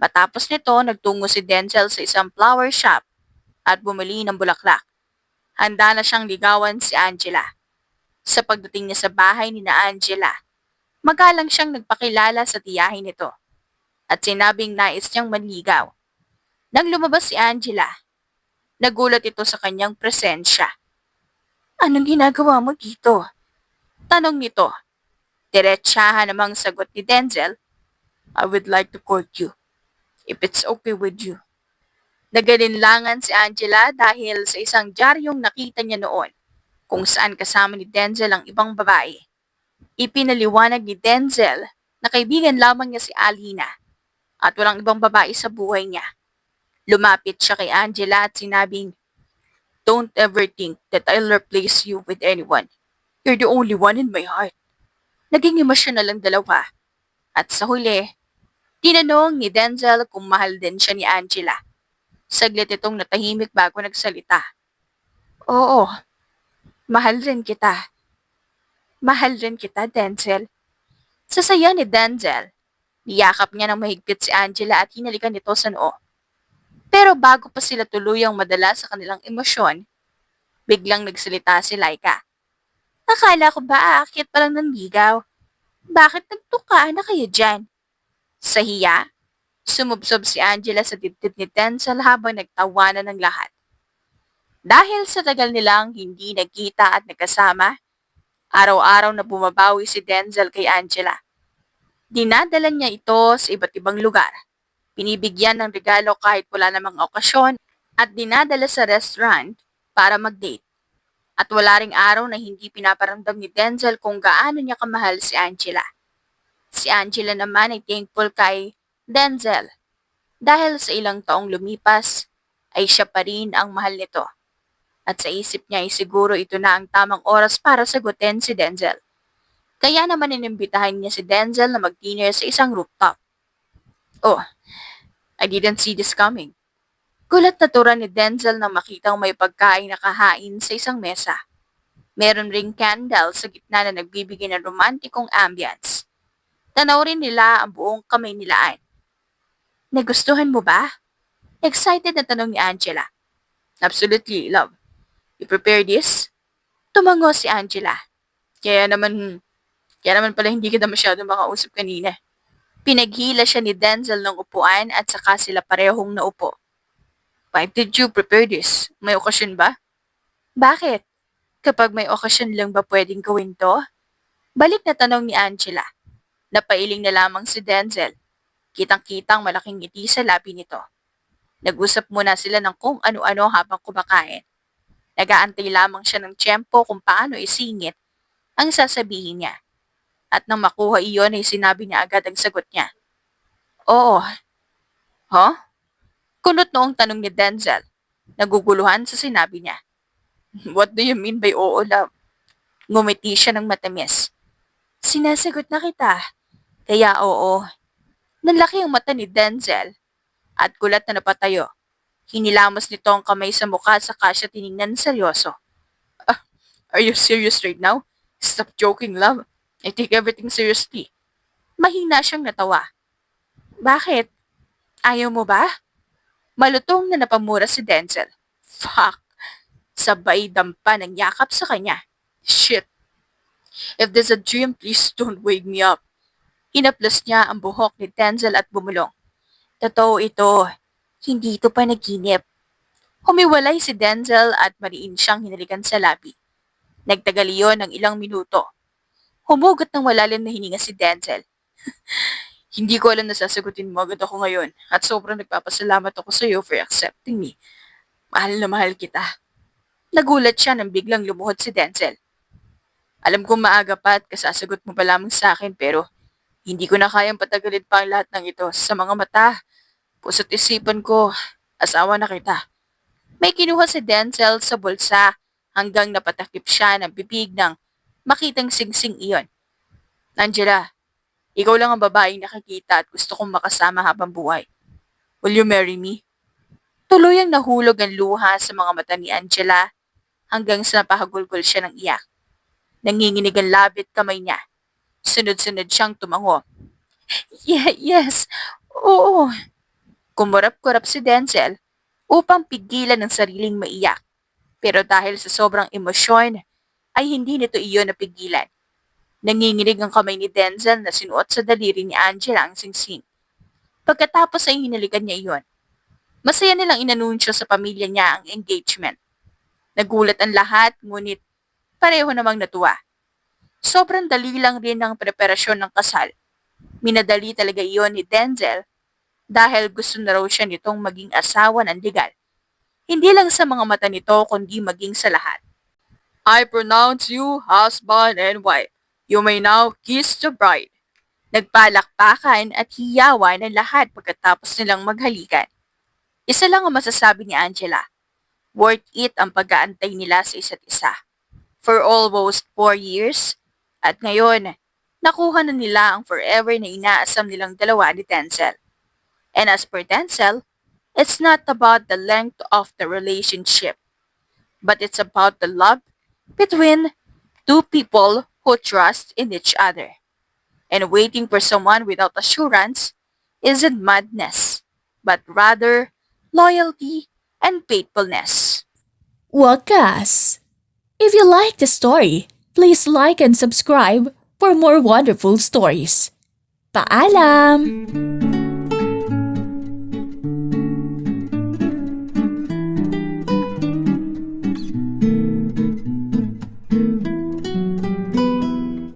Matapos nito, nagtungo si Denzel sa isang flower shop at bumili ng bulaklak. Handa na siyang ligawan si Angela. Sa pagdating niya sa bahay ni na Angela, magalang siyang nagpakilala sa tiyahin nito at sinabing nais niyang manligaw. Nang lumabas si Angela, nagulat ito sa kanyang presensya. Anong ginagawa mo dito? Tanong nito. Diretsahan namang sagot ni Denzel, I would like to court you, if it's okay with you. Nagalinlangan si Angela dahil sa isang diaryong nakita niya noon kung saan kasama ni Denzel ang ibang babae. Ipinaliwanag ni Denzel na kaibigan lamang niya si Alina at walang ibang babae sa buhay niya. Lumapit siya kay Angela at sinabing, Don't ever think that I'll replace you with anyone. You're the only one in my heart. Naging emosyonal ang dalawa. At sa huli, tinanong ni Denzel kung mahal din siya ni Angela. Saglit itong natahimik bago nagsalita. Oo, mahal rin kita. Mahal rin kita, Denzel. Sa saya ni Denzel, niyakap niya ng mahigpit si Angela at hinalikan nito sa noo. Pero bago pa sila tuluyang madala sa kanilang emosyon, biglang nagsalita si Laika. Akala ko ba aakyat pa lang ng ligaw? Bakit nagtukaan na kayo dyan? Sa hiya, sumubsob si Angela sa dibdib ni Denzel habang nagtawanan ng lahat. Dahil sa tagal nilang hindi nagkita at nagkasama, araw-araw na bumabawi si Denzel kay Angela. Dinadala niya ito sa iba't ibang lugar. Pinibigyan ng regalo kahit wala namang okasyon at dinadala sa restaurant para mag-date. At wala ring araw na hindi pinaparamdam ni Denzel kung gaano niya kamahal si Angela. Si Angela naman ay thankful kay Denzel dahil sa ilang taong lumipas ay siya pa rin ang mahal nito. At sa isip niya ay siguro ito na ang tamang oras para sagutin si Denzel. Kaya naman inimbitahan niya si Denzel na mag-dinner sa isang rooftop. Oh, I didn't see this coming. Gulat na tura ni Denzel nang makitang may pagkain na kahain sa isang mesa. Meron ring candle sa gitna na nagbibigay ng romantikong ambience. Tanaw rin nila ang buong kamay nilaan. Nagustuhan mo ba? Excited na tanong ni Angela. Absolutely, love. You prepare this? Tumango si Angela. Kaya naman pala hindi kita masyado makausap kanina. Pinaghila siya ni Denzel ng upuan at saka sila parehong naupo. Why did you prepare this? May okasyon ba? Bakit? Kapag may okasyon lang ba pwedeng gawin to? Balik na tanong ni Angela. Napailing na lamang si Denzel. Kitang-kitang malaking ngiti sa labi nito. Nag-usap muna sila ng kung ano-ano habang kumakain. Nag-aantay lamang siya ng tiyempo kung paano isingit ang sasabihin niya. At nang makuha iyon ay sinabi niya agad ang sagot niya. Oo. Huh? Kunot noong tanong ni Denzel. Naguguluhan sa sinabi niya. What do you mean by oo, love? Ngumiti siya ng matamis. Sinasagot na kita. Kaya oo. Nanlaki ang mata ni Denzel at gulat na napatayo. Hinilamos nito ang kamay sa mukha saka siya tiningnan seryoso. Are you serious right now? Stop joking, love. I take everything seriously. Mahina siyang natawa. Bakit? Ayaw mo ba? Malutong na napamura si Denzel. Fuck! Sabay dampa ng yakap sa kanya. Shit! If there's a dream, please don't wake me up. Hinaplos niya ang buhok ni Denzel at bumulong. Totoo ito. Hindi ito panaginip. Humiwalay si Denzel at mariin siyang hinalikan sa labi. Nagtagal iyon ng ilang minuto. Humugot ng malalim na hininga si Denzel. Hindi ko alam na sasagutin mo agad ako ngayon at sobrang nagpapasalamat ako sa iyo for accepting me. Mahal na mahal kita. Nagulat siya nang biglang lumuhod si Denzel. Alam kong maaga pa at kasasagot mo pa lamang sa akin pero hindi ko na kayang patagalin pa ang lahat ng ito sa mga mata. Puso't isipan ko, asawa na kita. May kinuha si Denzel sa bulsa hanggang napatakip siya ng bibig ng makitang singsing iyon. Angela, ikaw lang ang babaeng nakikita at gusto kong makasama habang buhay. Will you marry me? Tuluyang nahulog ang luha sa mga mata ni Angela hanggang sa napahagulgol siya ng iyak. Nanginginig ang labit kamay niya. Sunod-sunod siyang tumango. Yes, oo. Kumurap-kurap si Denzel upang pigilan ang sariling maiyak. Pero dahil sa sobrang emosyon, ay hindi nito iyon napigilan. Nanginginig ang kamay ni Denzel na sinuot sa daliri ni Angela ang singsing. Pagkatapos ay hinalikan niya iyon. Masaya nilang inanunsyo sa pamilya niya ang engagement. Nagulat ang lahat, ngunit pareho namang natuwa. Sobrang dali lang rin ang preparasyon ng kasal. Minadali talaga iyon ni Denzel dahil gusto na raw siya nitong maging asawa ng legal. Hindi lang sa mga mata nito kundi maging sa lahat. I pronounce you husband and wife. You may now kiss the bride. Nagpalakpakan at hiyawan ng lahat pagkatapos nilang maghalikan. Isa lang ang masasabi ni Angela. Worth it ang pag-aantay nila sa isa't isa. For almost 4 years. At ngayon, nakuha na nila ang forever na inaasam nilang dalawa ni Denzel. And as per Denzel, it's not about the length of the relationship, but it's about the love between two people who trust in each other. And waiting for someone without assurance isn't madness, but rather loyalty and faithfulness. Wakas! If you like the story, please like and subscribe for more wonderful stories. Paalam!